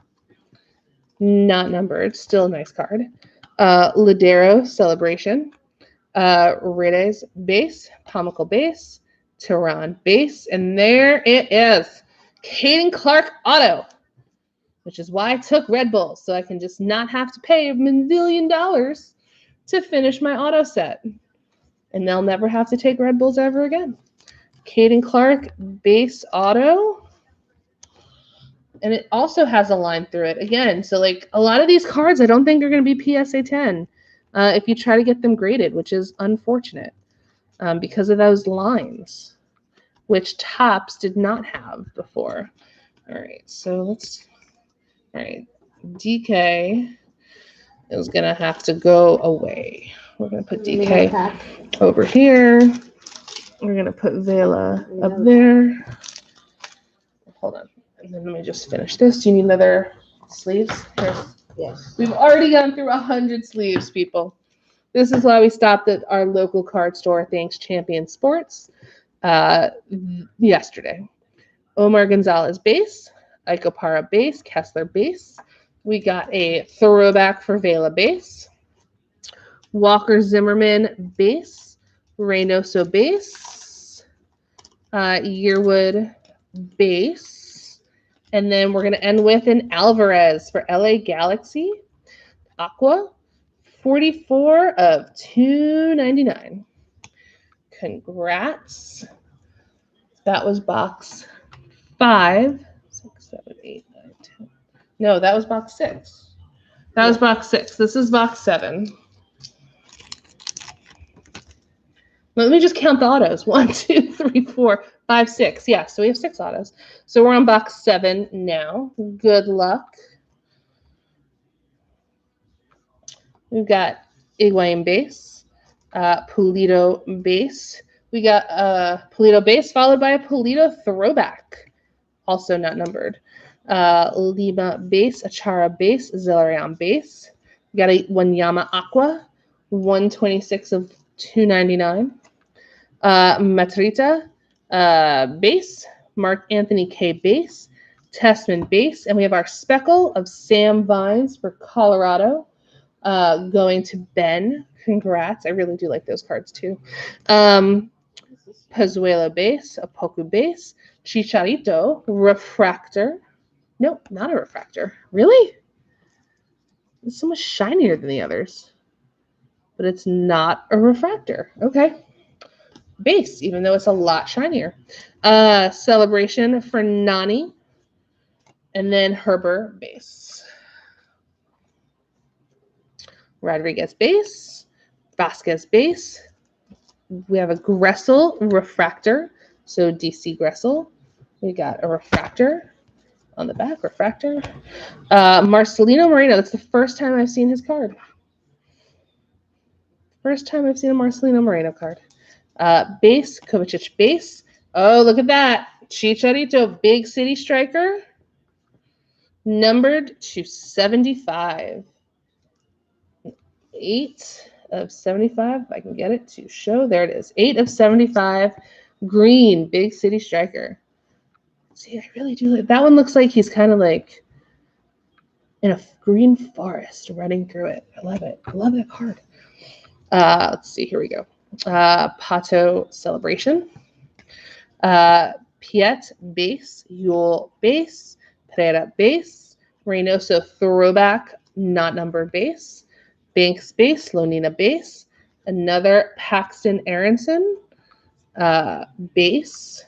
Not numbered. Still a nice card. Ladero Celebration. Redes base. Comical base. Tehran base. And there it is. Caden Clark auto. Which is why I took Red Bull. So I can just not have to pay $1 million to finish my auto set. And they'll never have to take Red Bulls ever again. Caden Clark base auto. And it also has a line through it. Again, so like a lot of these cards, I don't think are going to be PSA 10 if you try to get them graded, which is unfortunate because of those lines, which Topps did not have before. All right, so let's, all right, DK is going to have to go away. We're going to put DK over here. We're going to put Vela up there. Hold on. And then let me just finish this. Do you need another sleeves? Here. Yes. We've already gone through 100 sleeves, people. This is why we stopped at our local card store, thanks Champion Sports, yesterday. Omar Gonzalez base, Ike Opara base, Kessler base. We got a throwback for Vela base. Walker Zimmerman base, Reynoso base, Yearwood base, and then we're going to end with an Alvarez for LA Galaxy, Aqua, 44 of 299. Congrats. That was box 5, 6, 7, 8, 9, 10. No, that was box 6. That was box 6. This is box 7. Let me just count the autos. 1, 2, 3, 4, 5, 6. Yeah, so we have 6 autos. So we're on box 7 now. Good luck. We've got Higuain base, Pulido base. We got a Pulido base followed by a Pulido throwback, also not numbered. Lima base, Achara base, Zellerian base. We got a Wanyama Aqua, 126 of 299. Matrita base, Mark Anthony K base, Testman base, and we have our speckle of Sam Vines for Colorado going to Ben. Congrats. I really do like those cards too. Pozuelo base, Apoku base, Chicharito, refractor. Nope, not a refractor. Really? It's so much shinier than the others. But it's not a refractor. Okay. Base, even though it's a lot shinier. Celebration for Nani. And then Herber base. Rodriguez base. Vasquez base. We have a Gressel refractor. So DC Gressel. We got a refractor on the back. Refractor. Marcelino Moreno. That's the first time I've seen his card. First time I've seen a Marcelino Moreno card. Base, Kovacic base. Oh, look at that. Chicharito, big city striker. Numbered to 75. 8 of 75. If I can get it to show. There it is. 8 of 75. Green, big city striker. See, I really do like that one. Looks like he's kind of like in a green forest running through it. I love it. I love that card. Let's see. Here we go. Pato Celebration. Piet base. Yule base. Pereira base. Reynoso throwback, not numbered base. Banks base. Lonina base. Another Paxton Aronson base.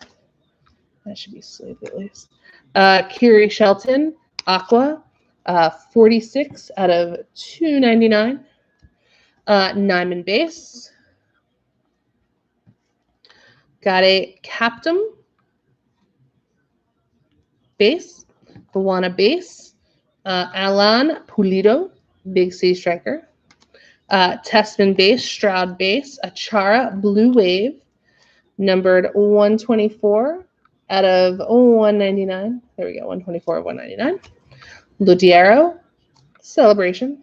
That should be sleeved at least. Kiri Shelton, Aqua, 46 out of 299. Nyman base. Got a Captain base, Luana base, Alan Pulido, big city striker, Testman base, Stroud base, Achara blue wave, numbered 124 out of 199. There we go, 124 of 199. Ludiero, celebration.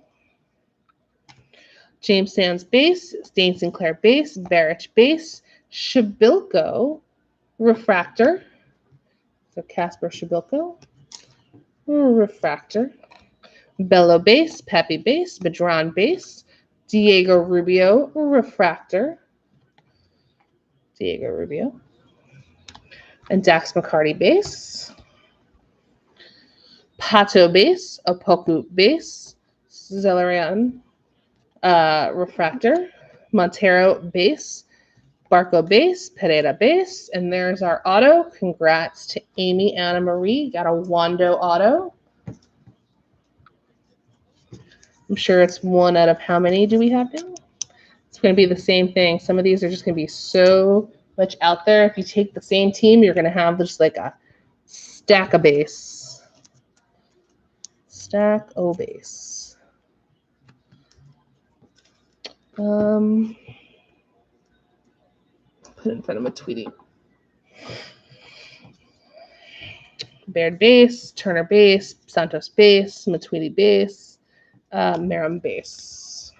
James Sands base, Stain Sinclair base, Barrich base, Shabilko refractor. So Casper Shabilko refractor. Bello base, Pepe base, Bedran base, Diego Rubio refractor. Diego Rubio. And Dax McCarty base. Pato base, Opoku base, Zelerian refractor, Montero base, Barco base, Pereira base, and there's our auto. Congrats to Amy Anna Marie. Got a Wando auto. I'm sure it's one out of how many do we have now? It's going to be the same thing. Some of these are just going to be so much out there. If you take the same team, you're going to have just like a stack of base. Stack O base. Put it in front of my Tweety. Baird base, Turner base, Santos base, Matuidi base, Merrim base.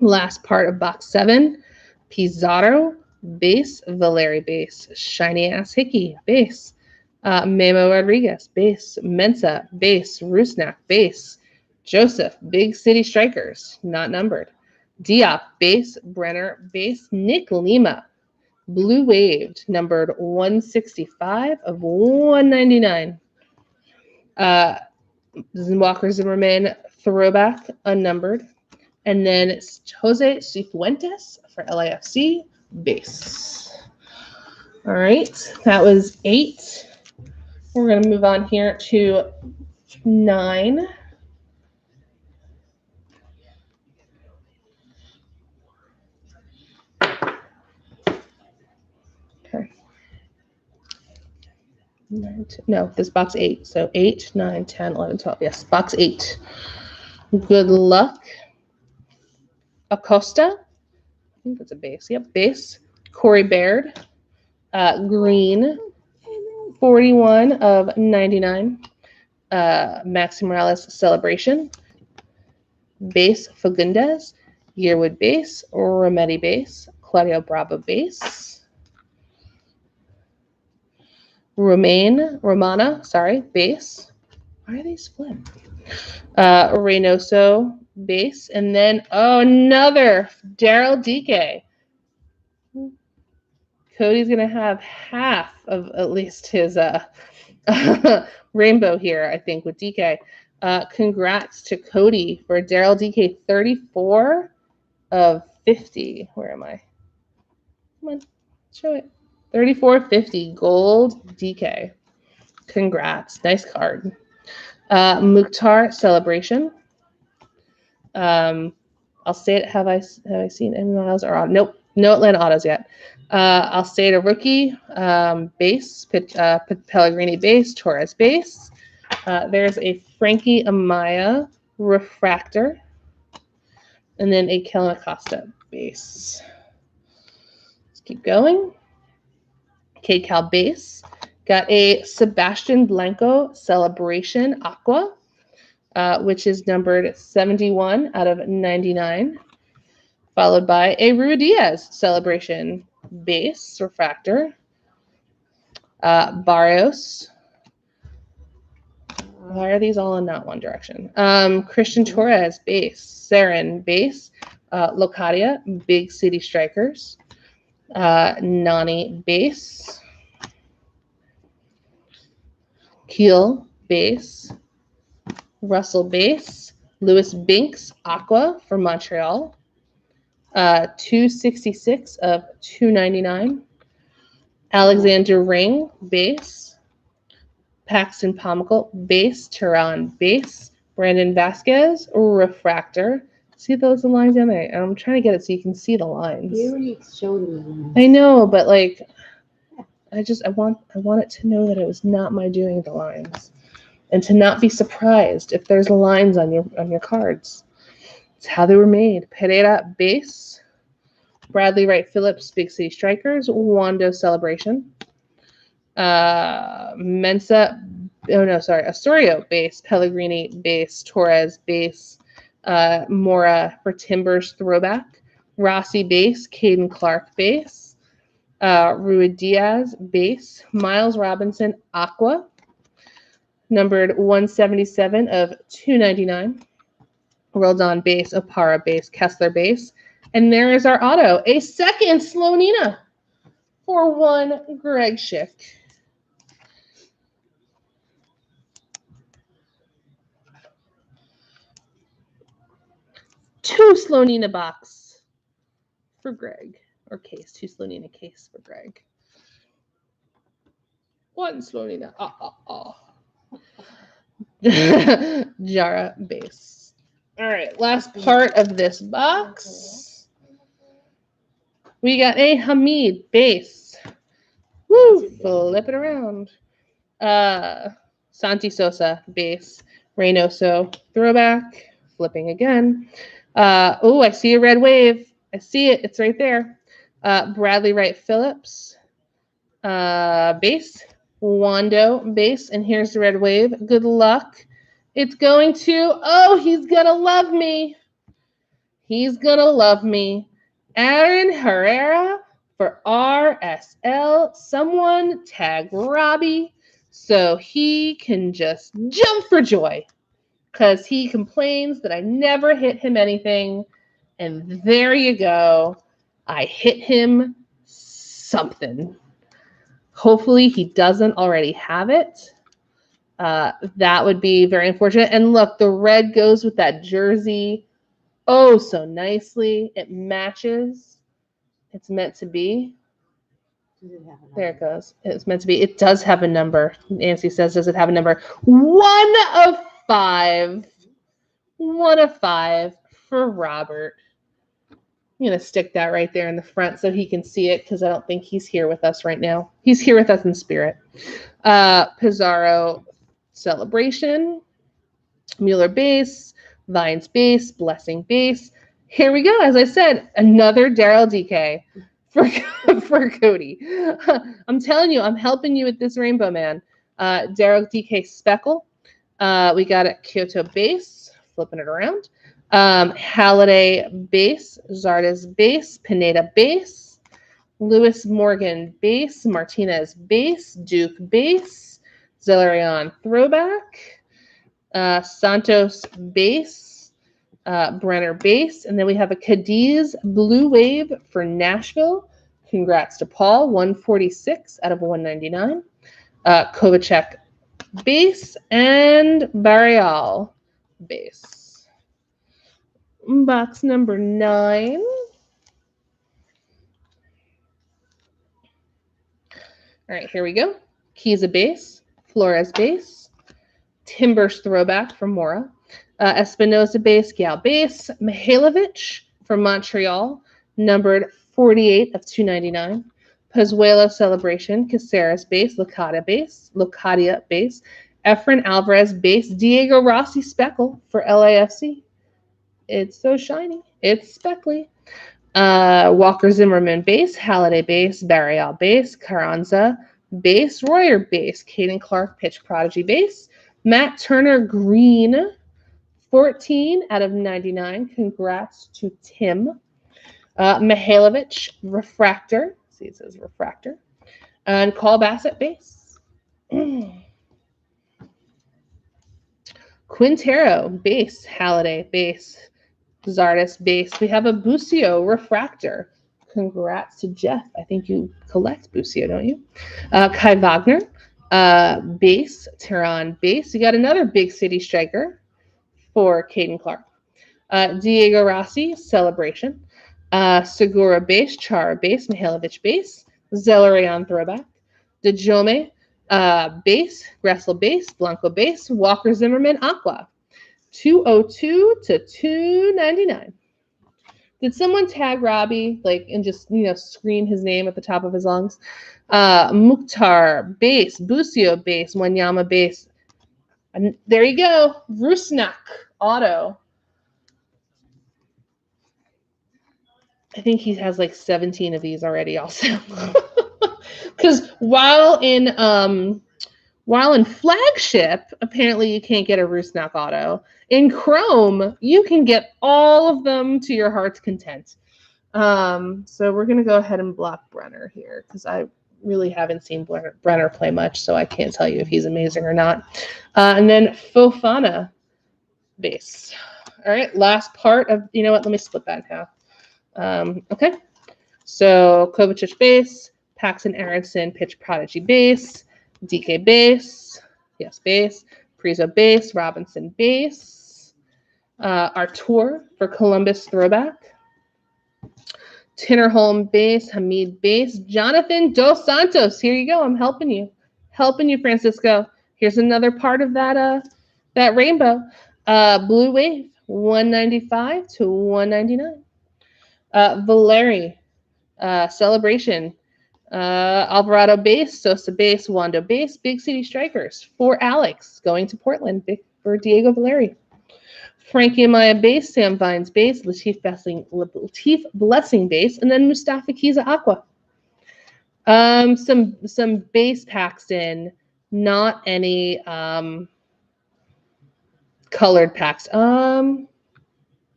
Last part of box 7, Pizarro base, Valeri base, Shiny Ass Hickey base, Memo Rodriguez base, Mensa base, Rusnak base, Joseph Big City Strikers, not numbered, Diop base, Brenner base, Nick Lima blue waved, numbered 165 of 199. Walker Zimmerman throwback, unnumbered. And then Jose Cifuentes for LAFC base. All right, that was 8. We're going to move on here to 9. Okay. No, this box 8. So 8, 9, 10, 11, 12. Yes, box 8. Good luck. Acosta. I think that's a base. Yep, base. Corey Baird. Green. 41 of 99. Maxi Morales celebration. Base Fagundes. Yearwood base. Rometti base. Claudio Bravo base. Romana, base. Why are these flipped? Reynoso base. And then, another Daryl DK. Cody's going to have half of at least his rainbow here, I think, with DK. Congrats to Cody for Daryl DK, 34 of 50. Where am I? Come on, show it. 34.50 gold DK. Congrats. Nice card. Mukhtar celebration. I'll say it. Have I seen any autos or auto? Nope. No Atlanta autos yet. I'll say it, a rookie base, Pellegrini base, Torres base. There's a Frankie Amaya refractor. And then a Kellen Acosta base. Let's keep going. K-Cal base. Got a Sebastian Blanco celebration aqua, which is numbered 71 out of 99. Followed by a Ruidiaz celebration base refractor. Barrios. Why are these all in not one direction? Christian Torres base. Saren base. Locadia Big City Strikers. Nani base. Keel base. Russell base. Lewis Binks aqua for Montreal. 266 of 299. Alexander Ring base. Paxton Pomical base. Tehran base. Brandon Vasquez refractor. See those lines down there? And I'm trying to get it so you can see the lines. You already showed me. I know, but like, I want it to know that it was not my doing the lines, and to not be surprised if there's lines on your cards. It's how they were made. Pereira base, Bradley Wright Phillips Big City Strikers, Wando Celebration, Astorio base, Pellegrini base, Torres base, Mora for Timbers throwback, Rossi base, Caden Clark base, Ruidiaz base, Miles Robinson aqua, numbered 177 of 299, Roldan base, Opara base, Kessler base, and there is our auto, a second Slonina for one Greg Schick. Two Slonina box for Greg, or case, two Slonina case for Greg. One Slonina, Jara base. All right, last part of this box. We got a Hamid base. Woo, flip it around. Santi Sosa base. Reynoso throwback. Flipping again. Oh, I see a red wave. I see it. It's right there. Bradley Wright Phillips base. Wando base. And here's the red wave. Good luck. It's going to, he's going to love me. He's going to love me. Aaron Herrera for RSL. Someone tag Robbie so he can just jump for joy, because he complains that I never hit him anything. And there you go. I hit him something. Hopefully he doesn't already have it. That would be very unfortunate. And look, the red goes with that jersey oh so nicely. It matches. It's meant to be. There it goes. It's meant to be. It does have a number. Nancy says, does it have a number? 1 of 5. 1 of 5 for Robert. I'm going to stick that right there in the front so he can see it, because I don't think he's here with us right now. He's here with us in spirit. Pizarro celebration. Mueller base. Vines base. Blessing base. Here we go. As I said, another Daryl DK for Cody. I'm telling you, I'm helping you with this rainbow, man. Daryl DK Speckle. We got a Kyoto base. Flipping it around. Halliday base, Zardes base, Pineda base, Lewis Morgan base, Martinez base, Duke base, Zelarion throwback, Santos base, Brenner base, and then we have a Cadiz blue wave for Nashville. Congrats to Paul, 146 out of 199. Kovacek base and Barreal base. Box number 9. All right, here we go. Kiza base, Flores base, Timbers throwback from Mora, Espinoza base, Gal base, Mihailovic from Montreal, numbered 48 of 299. Pozuelo celebration, Caceres base, Locadia base, Efren Alvarez base, Diego Rossi speckle for LAFC. It's so shiny. It's speckly. Walker Zimmerman base, Halliday base, Barreal base, Carranza base, Royer base, Caden Clark pitch prodigy base, Matt Turner green, 14 out of 99. Congrats to Tim. Mihailovic refractor. See, it says refractor. And Call Bassett base. Quintero base, Halliday base, Zardes base. We have a Busio refractor. Congrats to Jeff. I think you collect Busio, don't you? Kai Wagner base, Tehran base. You got another big city striker for Caden Clark. Diego Rossi celebration. Segura base, Chara base, Mihailovic base, Zelarion throwback. DeJome base, Gressel base, Blanco base, Walker Zimmerman aqua. 202 to 299. Did someone tag Robbie, like, and just, scream his name at the top of his lungs? Mukhtar, base. Busio, base. Wanyama, base. And there you go. Rusnak, auto. I think he has like 17 of these already also. Because while in flagship, apparently you can't get a Rusnak auto. In Chrome, you can get all of them to your heart's content. So we're gonna go ahead and block Brenner here because I really haven't seen Brenner play much, so I can't tell you if he's amazing or not. And then Fofana base. All right, last part of, you know what? Let me split that in half. Okay, so Kovacic base, Paxton Aronson pitch prodigy base, DK base, yes base, Prizo base, Robinson base, Artur for Columbus throwback, Tinnerholm base, Hamid base, Jonathan Dos Santos. Here you go. I'm helping you, Francisco. Here's another part of that rainbow. Blue Wave, 195 to 199. Valeri, Celebration, Alvarado base, Sosa base, Wando base, Big City Strikers for Alex going to Portland for Diego Valeri. Frankie Amaya base, Sam Vines base, Latif Blessing base, and then Mustafa Kiza Aqua. Some base Paxton, not any colored packs. No,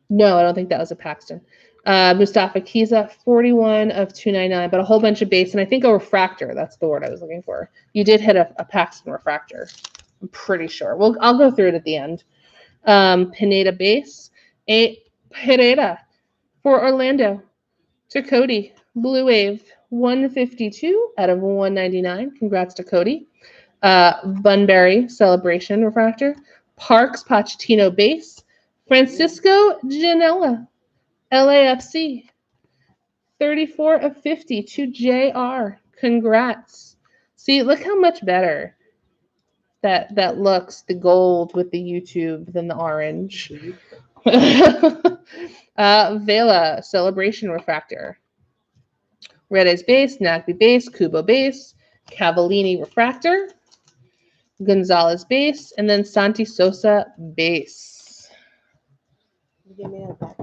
I don't think that was a Paxton. Mustafa Kiza, 41 of 299, but a whole bunch of base, and I think a refractor. That's the word I was looking for. You did hit a Paxton refractor. I'm pretty sure. I'll go through it at the end. Pineda base, Pereira for Orlando. To Cody, Blue Wave, 152 out of 199. Congrats to Cody. Bunbury Celebration refractor. Parks Pochettino base. Francisco Janela, LAFC, 34 of 50 to JR. Congrats. See, look how much better that looks, the gold with the YouTube than the orange. Vela Celebration refractor. Redes base, Nagby base, Kubo base, Cavallini refractor, Gonzalez base, and then Santi Sosa base. Give me another pack.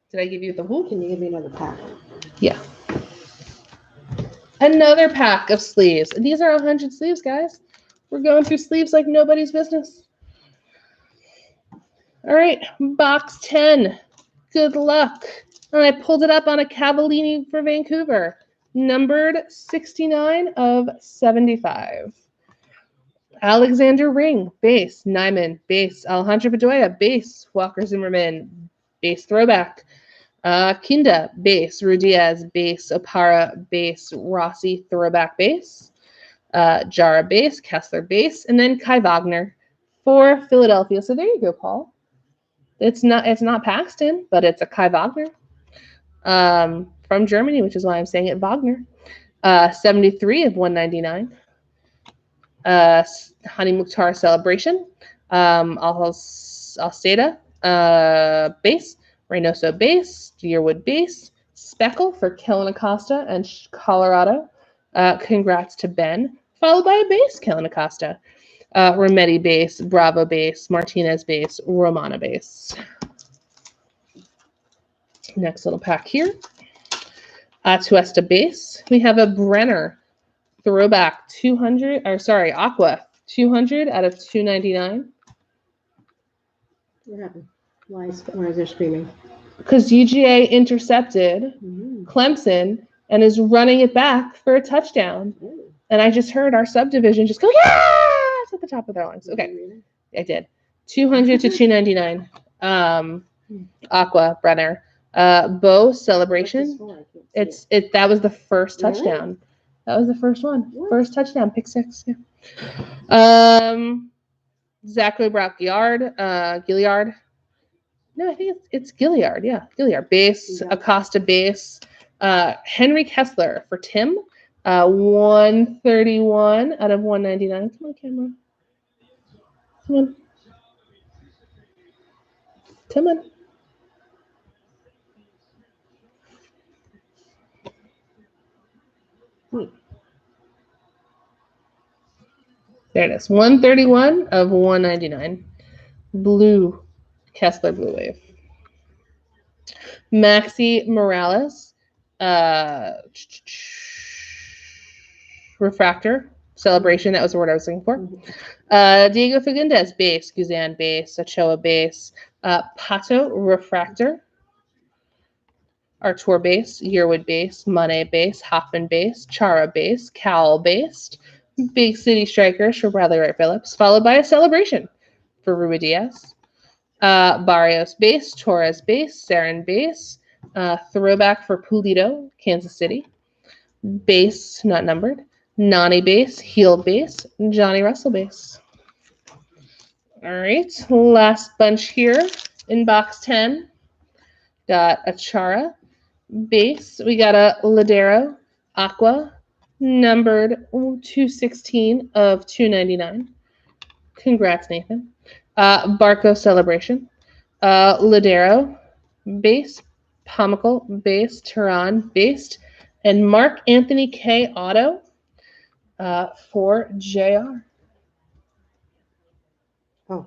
Did I give you the who? Can you give me another pack? Yeah. Another pack of sleeves. These are 100 sleeves, guys. We're going through sleeves like nobody's business. All right, box 10. Good luck. And I pulled it up on a Cavallini for Vancouver. Numbered 69 of 75. Alexander Ring, base. Nyman, base. Alejandro Bedoya, base. Walker Zimmerman, base throwback. Kinda, base. Rudiaz, base. Opara, base. Rossi, throwback base. Jara, base. Kessler, base. And then Kai Wagner for Philadelphia. So there you go, Paul. It's not Paxton, but it's a Kai Wagner from Germany, which is why I'm saying it Wagner. 73 of 199. Hani Mukhtar Celebration. Alceda base. Reynoso base. Yearwood base. Speckle for Kellen Acosta and Colorado. Congrats to Ben. Followed by a base, Kellen Acosta. Rometti base, Bravo base, Martinez base, Romana base. Next little pack here. Tuesta base. We have a Brenner throwback 200, or sorry, Aqua 200 out of 299. What happened? Why is there screaming? Because UGA intercepted Clemson and is running it back for a touchdown. Ooh. And I just heard our subdivision just go, yeah! At the top of their lungs. Okay, I did. 200 to 299. Aqua Brenner. Bo Celebration. That was the first touchdown. Really? That was the first one. What? First touchdown, pick 6. Yeah. Zachary Brock Gilliard. No, I think it's Gilliard. Yeah, Gilliard base. Yeah. Acosta base. Henry Kessler for Tim. 131 out of 199. Come on, camera. Come on. Come on. There it is. 131 of 199. Blue. Kessler Blue Wave. Maxi Morales. Refractor. Celebration. That was the word I was looking for. Diego Fagundes. Base. Guzan base. Ochoa base. Pato Refractor. Artur base, Yearwood base, Mane base, Hoffman base, Chara base, Cowell based, Big City Strikers for Bradley Wright Phillips, followed by a celebration for Ruidiaz. Barrios base, Torres base, Saren base, throwback for Pulido, Kansas City. Base, not numbered. Nani base, Heel base, Johnny Russell base. All right, last bunch here in box 10. Got a Chara base. We got a Ladero Aqua, numbered 216 of 299. Congrats, Nathan. Barco Celebration. Ladero base. Pomical base. Tehran based. And Mark Anthony K. Auto for JR. Oh,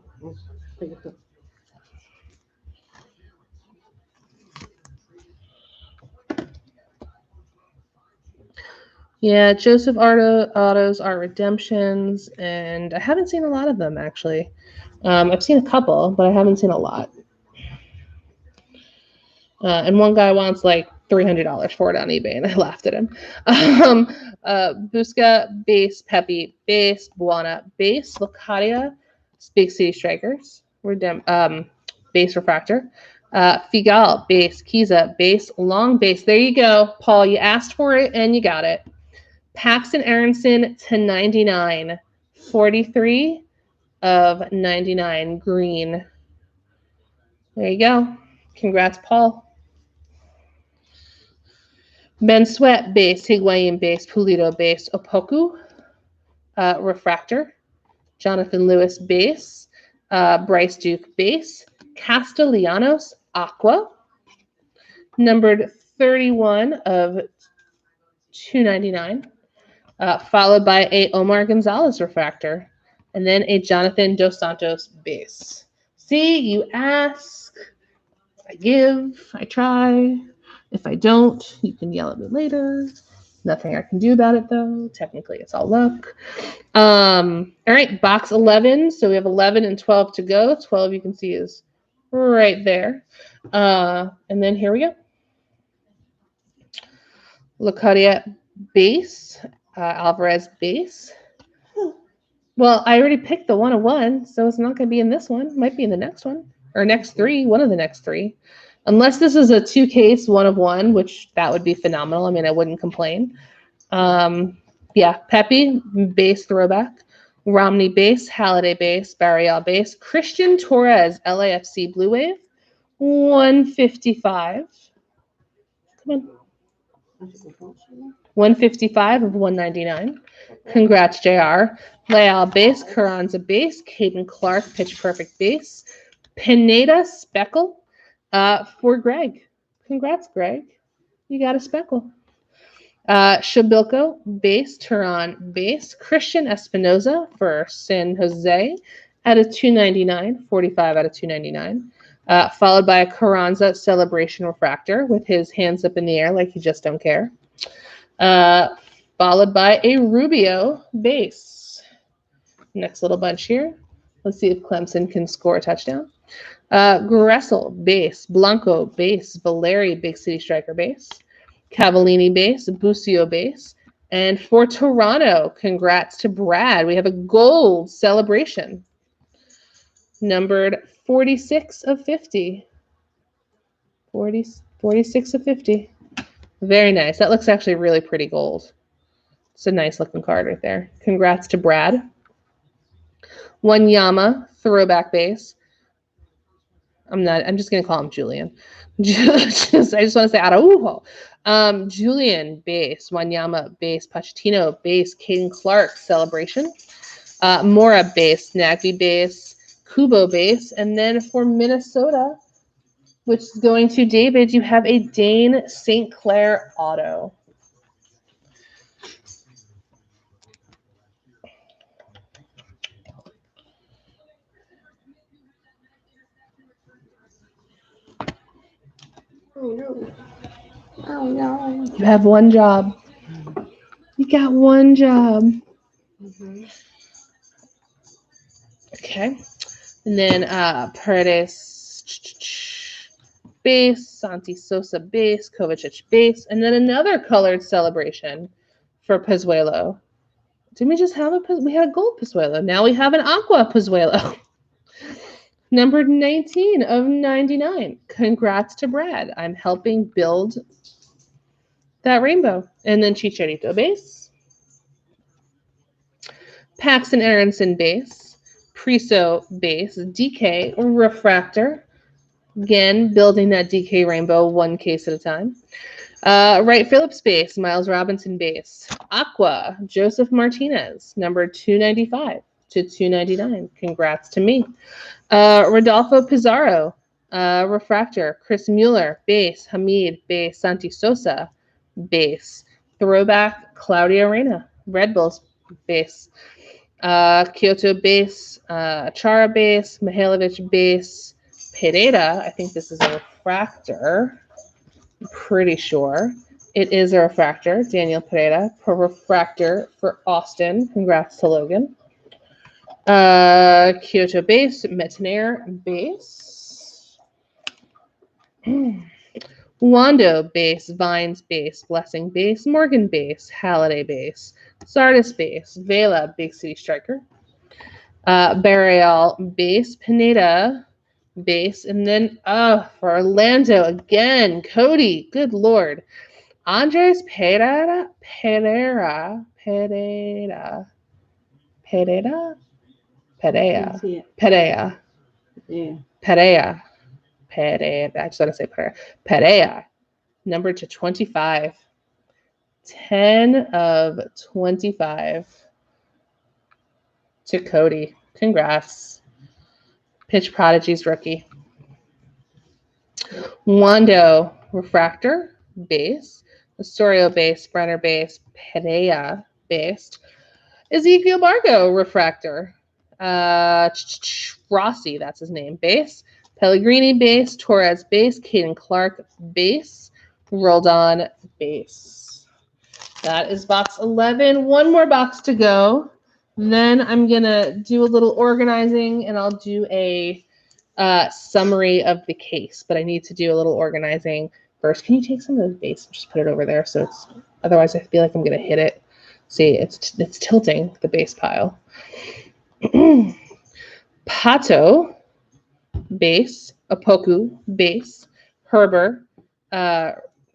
yeah, Joseph Autos are redemptions, and I haven't seen a lot of them, actually. I've seen a couple, but I haven't seen a lot. And one guy wants like $300 for it on eBay, and I laughed at him. Busca base, Pepe base, Buana base, Locadia, Big City Strikers, base refractor. Figal base, Kiza base, long base. There you go, Paul. You asked for it and you got it. Paxton Aronson to 99, 43 of 99, green. There you go. Congrats, Paul. Ben Sweat base, Higuain base, Pulido base, Opoku, refractor. Jonathan Lewis base, Bryce Duke base, Castellanos Aqua, numbered 31 of 299, followed by a Omar Gonzalez refractor, and then a Jonathan Dos Santos base. See, you ask, I give, I try. If I don't, you can yell at me later. Nothing I can do about it, though. Technically, it's all luck. All right, box 11. So we have 11 and 12 to go. 12 you can see is right there. And then here we go. Locadia base, Alvarez base. Well, I already picked the 101, so it's not going to be in this one. Might be in the next one or next three, one of the next three. Unless this is a 2-case 1 of 1, which that would be phenomenal. I mean, I wouldn't complain. Yeah, Pepe, base throwback. Romney base, Halliday base, Barrial base. Christian Torres, LAFC Blue Wave, 155. Come on. 155 of 199. Congrats, JR. Leal base, Carranza base, Caden Clark, pitch perfect base. Pineda Speckle for Greg. Congrats, Greg. You got a speckle. Shabilko base, Turan base, Christian Espinoza for San Jose out of 299, 45 out of 299. Followed by a Carranza Celebration Refractor with his hands up in the air like you just don't care. Followed by a Rubio base. Next little bunch here. Let's see if Clemson can score a touchdown. Gressel base, Blanco base, Valeri Big City Striker base, Cavallini base, Busio base, and for Toronto, congrats to Brad. We have a gold celebration, numbered 46 of 50. 46 of 50. Very nice. That looks actually really pretty gold. It's a nice looking card right there. Congrats to Brad. Wanyama throwback base. I'm just going to call him Julian. I just want to say Araujo. Julian base, Wanyama base, Pochettino base, Caden Clark celebration. Mora base, Nagby base, Kubo base, and then for Minnesota, which is going to David. You have a Dane St. Clair auto. Oh no. Oh no. You have one job. You got one job. Okay. And then Paredes base, Santi Sosa base, Kovacic base, and then another colored celebration for Pozuelo. Didn't we just have we had a gold Pozuelo. Now we have an aqua Pozuelo. Numbered 19 of 99. Congrats to Brad. I'm helping build that rainbow. And then Chicharito base. Paxton Aronson base. Priso base. DK refractor. Again, building that DK rainbow one case at a time. Wright Phillips base. Miles Robinson base. Aqua. Joseph Martinez. Number 295 to 299. Congrats to me. Rodolfo Pizarro, refractor. Chris Mueller, base. Hamid, base. Santi Sosa, base. Throwback, Claudia Reyna, Red Bulls, base. Kyoto base. Chara base. Mihailovic base. Pereira, I think this is a refractor. I'm pretty sure. It is a refractor. Daniel Pereira, refractor for Austin. Congrats to Logan. Kyoto base, Metanair base, Wando base, Vines base, Blessing base, Morgan base, Halliday base, Sardis base, Vela, Big City Striker, Barreal base, Pineda base, and then for Orlando again, Cody, good lord, Andres Pereira. Perea. Yeah. Perea. I just want to say Perea. Perea. Number to 25. 10 of 25 to Cody. Congrats. Pitch Prodigies rookie. Wando refractor base. Astorio base. Brenner base. Perea based. Ezekiel Bargo refractor. Rossi, that's his name, base. Pellegrini base. Torres base. Caden Clark base. Roldan base. That is box 11. One more box to go. Then I'm going to do a little organizing and I'll do a summary of the case. But I need to do a little organizing first. Can you take some of the base and just put it over there? So it's otherwise I feel like I'm going to hit it. See, it's tilting the base pile. Pato, base. Opoku, base. Herber,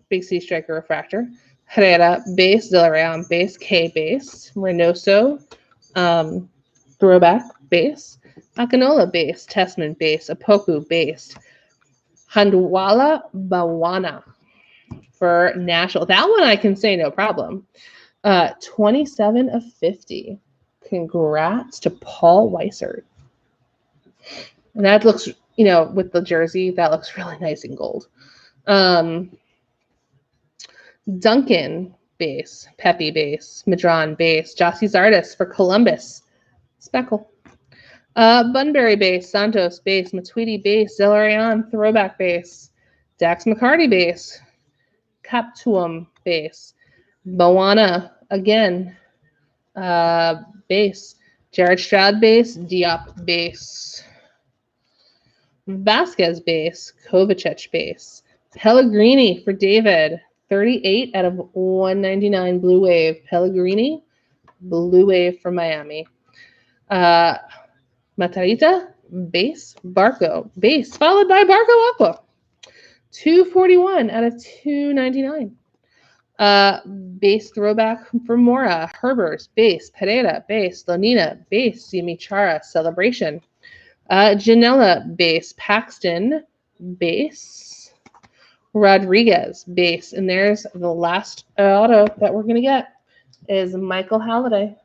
Big C Striker refractor. Herrera, base. Villarreal, base. K, base. Reynoso, throwback, base. Akinola, base. Tessman, base. Opoku, base. Handwala Bawana for Nashville. That one I can say no problem. 27 of 50. Congrats to Paul Weissert. And that looks, with the jersey, that looks really nice in gold. Duncan base, Pepe base, Madron base, Jossie Zardes for Columbus, Speckle. Bunbury base, Santos base, Matuidi base, Zelarian throwback base, Dax McCarty base, Captuum base, Moana again, base, Jared Stroud base, Diop base, Vasquez base, Kovacic base, Pellegrini for David, 38 out of 199 Blue Wave. Pellegrini, Blue Wave for Miami. Matarita, base, Barco, base, followed by Barco Aqua. 241 out of 299. Base throwback for Mora, Herbers, base, Pereira, base, Lonina, base, Yamichara, Celebration. Janela, base, Paxton, base, Rodriguez, base. And there's the last auto that we're going to get is Michael Halliday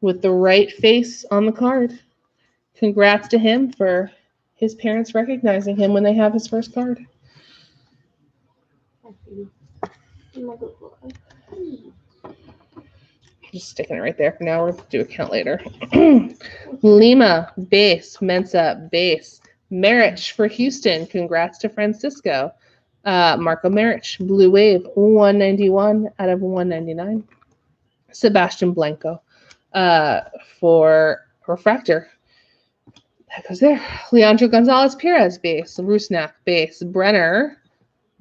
with the right face on the card. Congrats to him for His parents recognizing him when they have his first card. Just sticking it right there for now. We'll do a count later. Lima, base. Mensa, base. Marich for Houston. Congrats to Francisco. Marco Marich, Blue Wave, 191 out of 199. Sebastian Blanco for Refractor. That goes there. Leandro Gonzalez Perez, base. Rusnak, base. Brenner,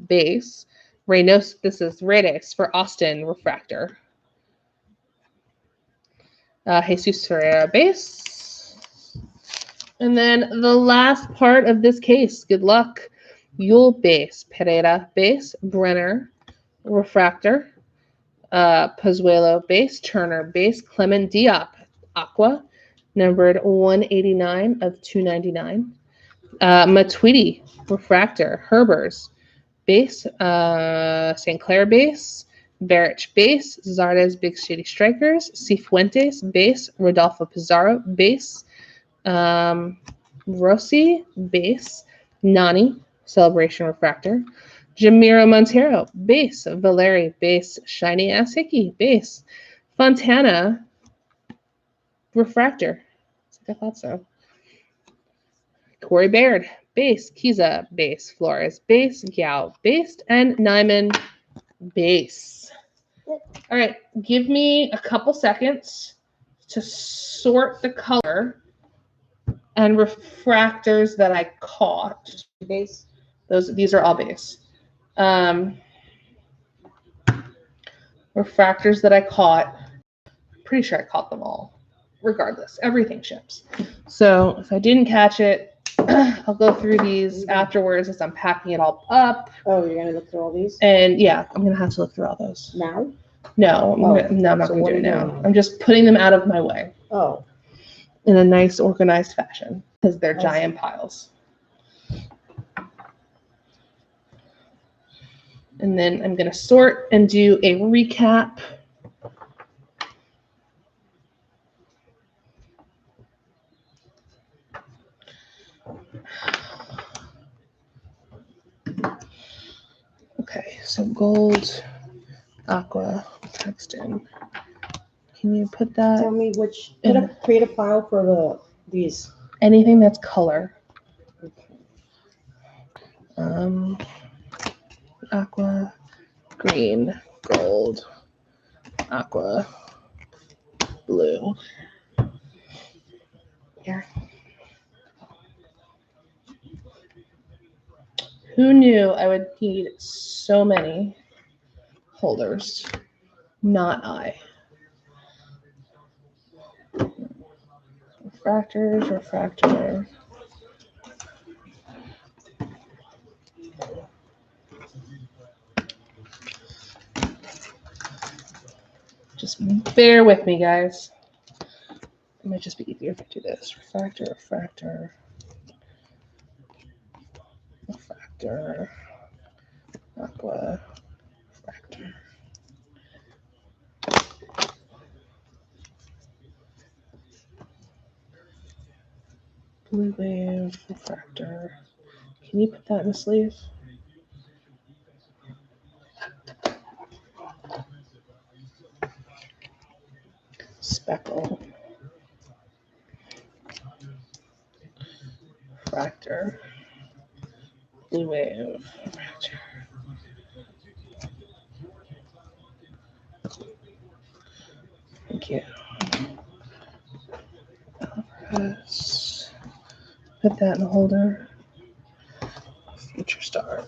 base. Reynos, this is Reyes for Austin, Refractor. Jesus Ferreira, base. And then the last part of this case, good luck. Yule, base. Pereira, base. Brenner, Refractor. Pozuelo, base. Turner, base. Clement Diop, Aqua, numbered 189 of 299. Matuidi, Refractor. Herbers, base. St. Clair, base. Barrich, base. Zardes, Big Shady Strikers. Cifuentes, base. Rodolfo Pizarro, base. Rossi, base. Nani, Celebration Refractor. Jamiro Montero, base. Valeri, base. Shiny Ass Hickey, base. Fontana, Refractor. I thought so. Corey Baird, base. Kiza, base. Flores, base. Gao, base. And Nyman, base. All right, give me a couple seconds to sort the color and refractors that I caught. Base. These are all base. Refractors that I caught. Pretty sure I caught them all. Regardless, everything ships. So if I didn't catch it, I'll go through these afterwards as I'm packing it all up. Oh, you're gonna look through all these? And yeah, I'm gonna have to look through all those. Now? No, I'm not so gonna what do are it you now. doing? I'm just putting them out of my way Oh. in a nice, organized fashion because they're I giant see. piles. And then I'm gonna sort and do a recap. Okay, so gold, aqua, Paxton. Can you put that? Tell me create a pile for these. Anything that's color. Aqua, green, gold, aqua, blue. Here. Who knew I would need so many holders? Not I. Refractor. Just bear with me, guys. It might just be easier if I do this. Refractor. Aqua, refractor. Blue wave, refractor. Can you put that in the sleeve? Speckle. Refractor. Blue wave, refractor. Thank you. Let's put that in the holder. Future Star.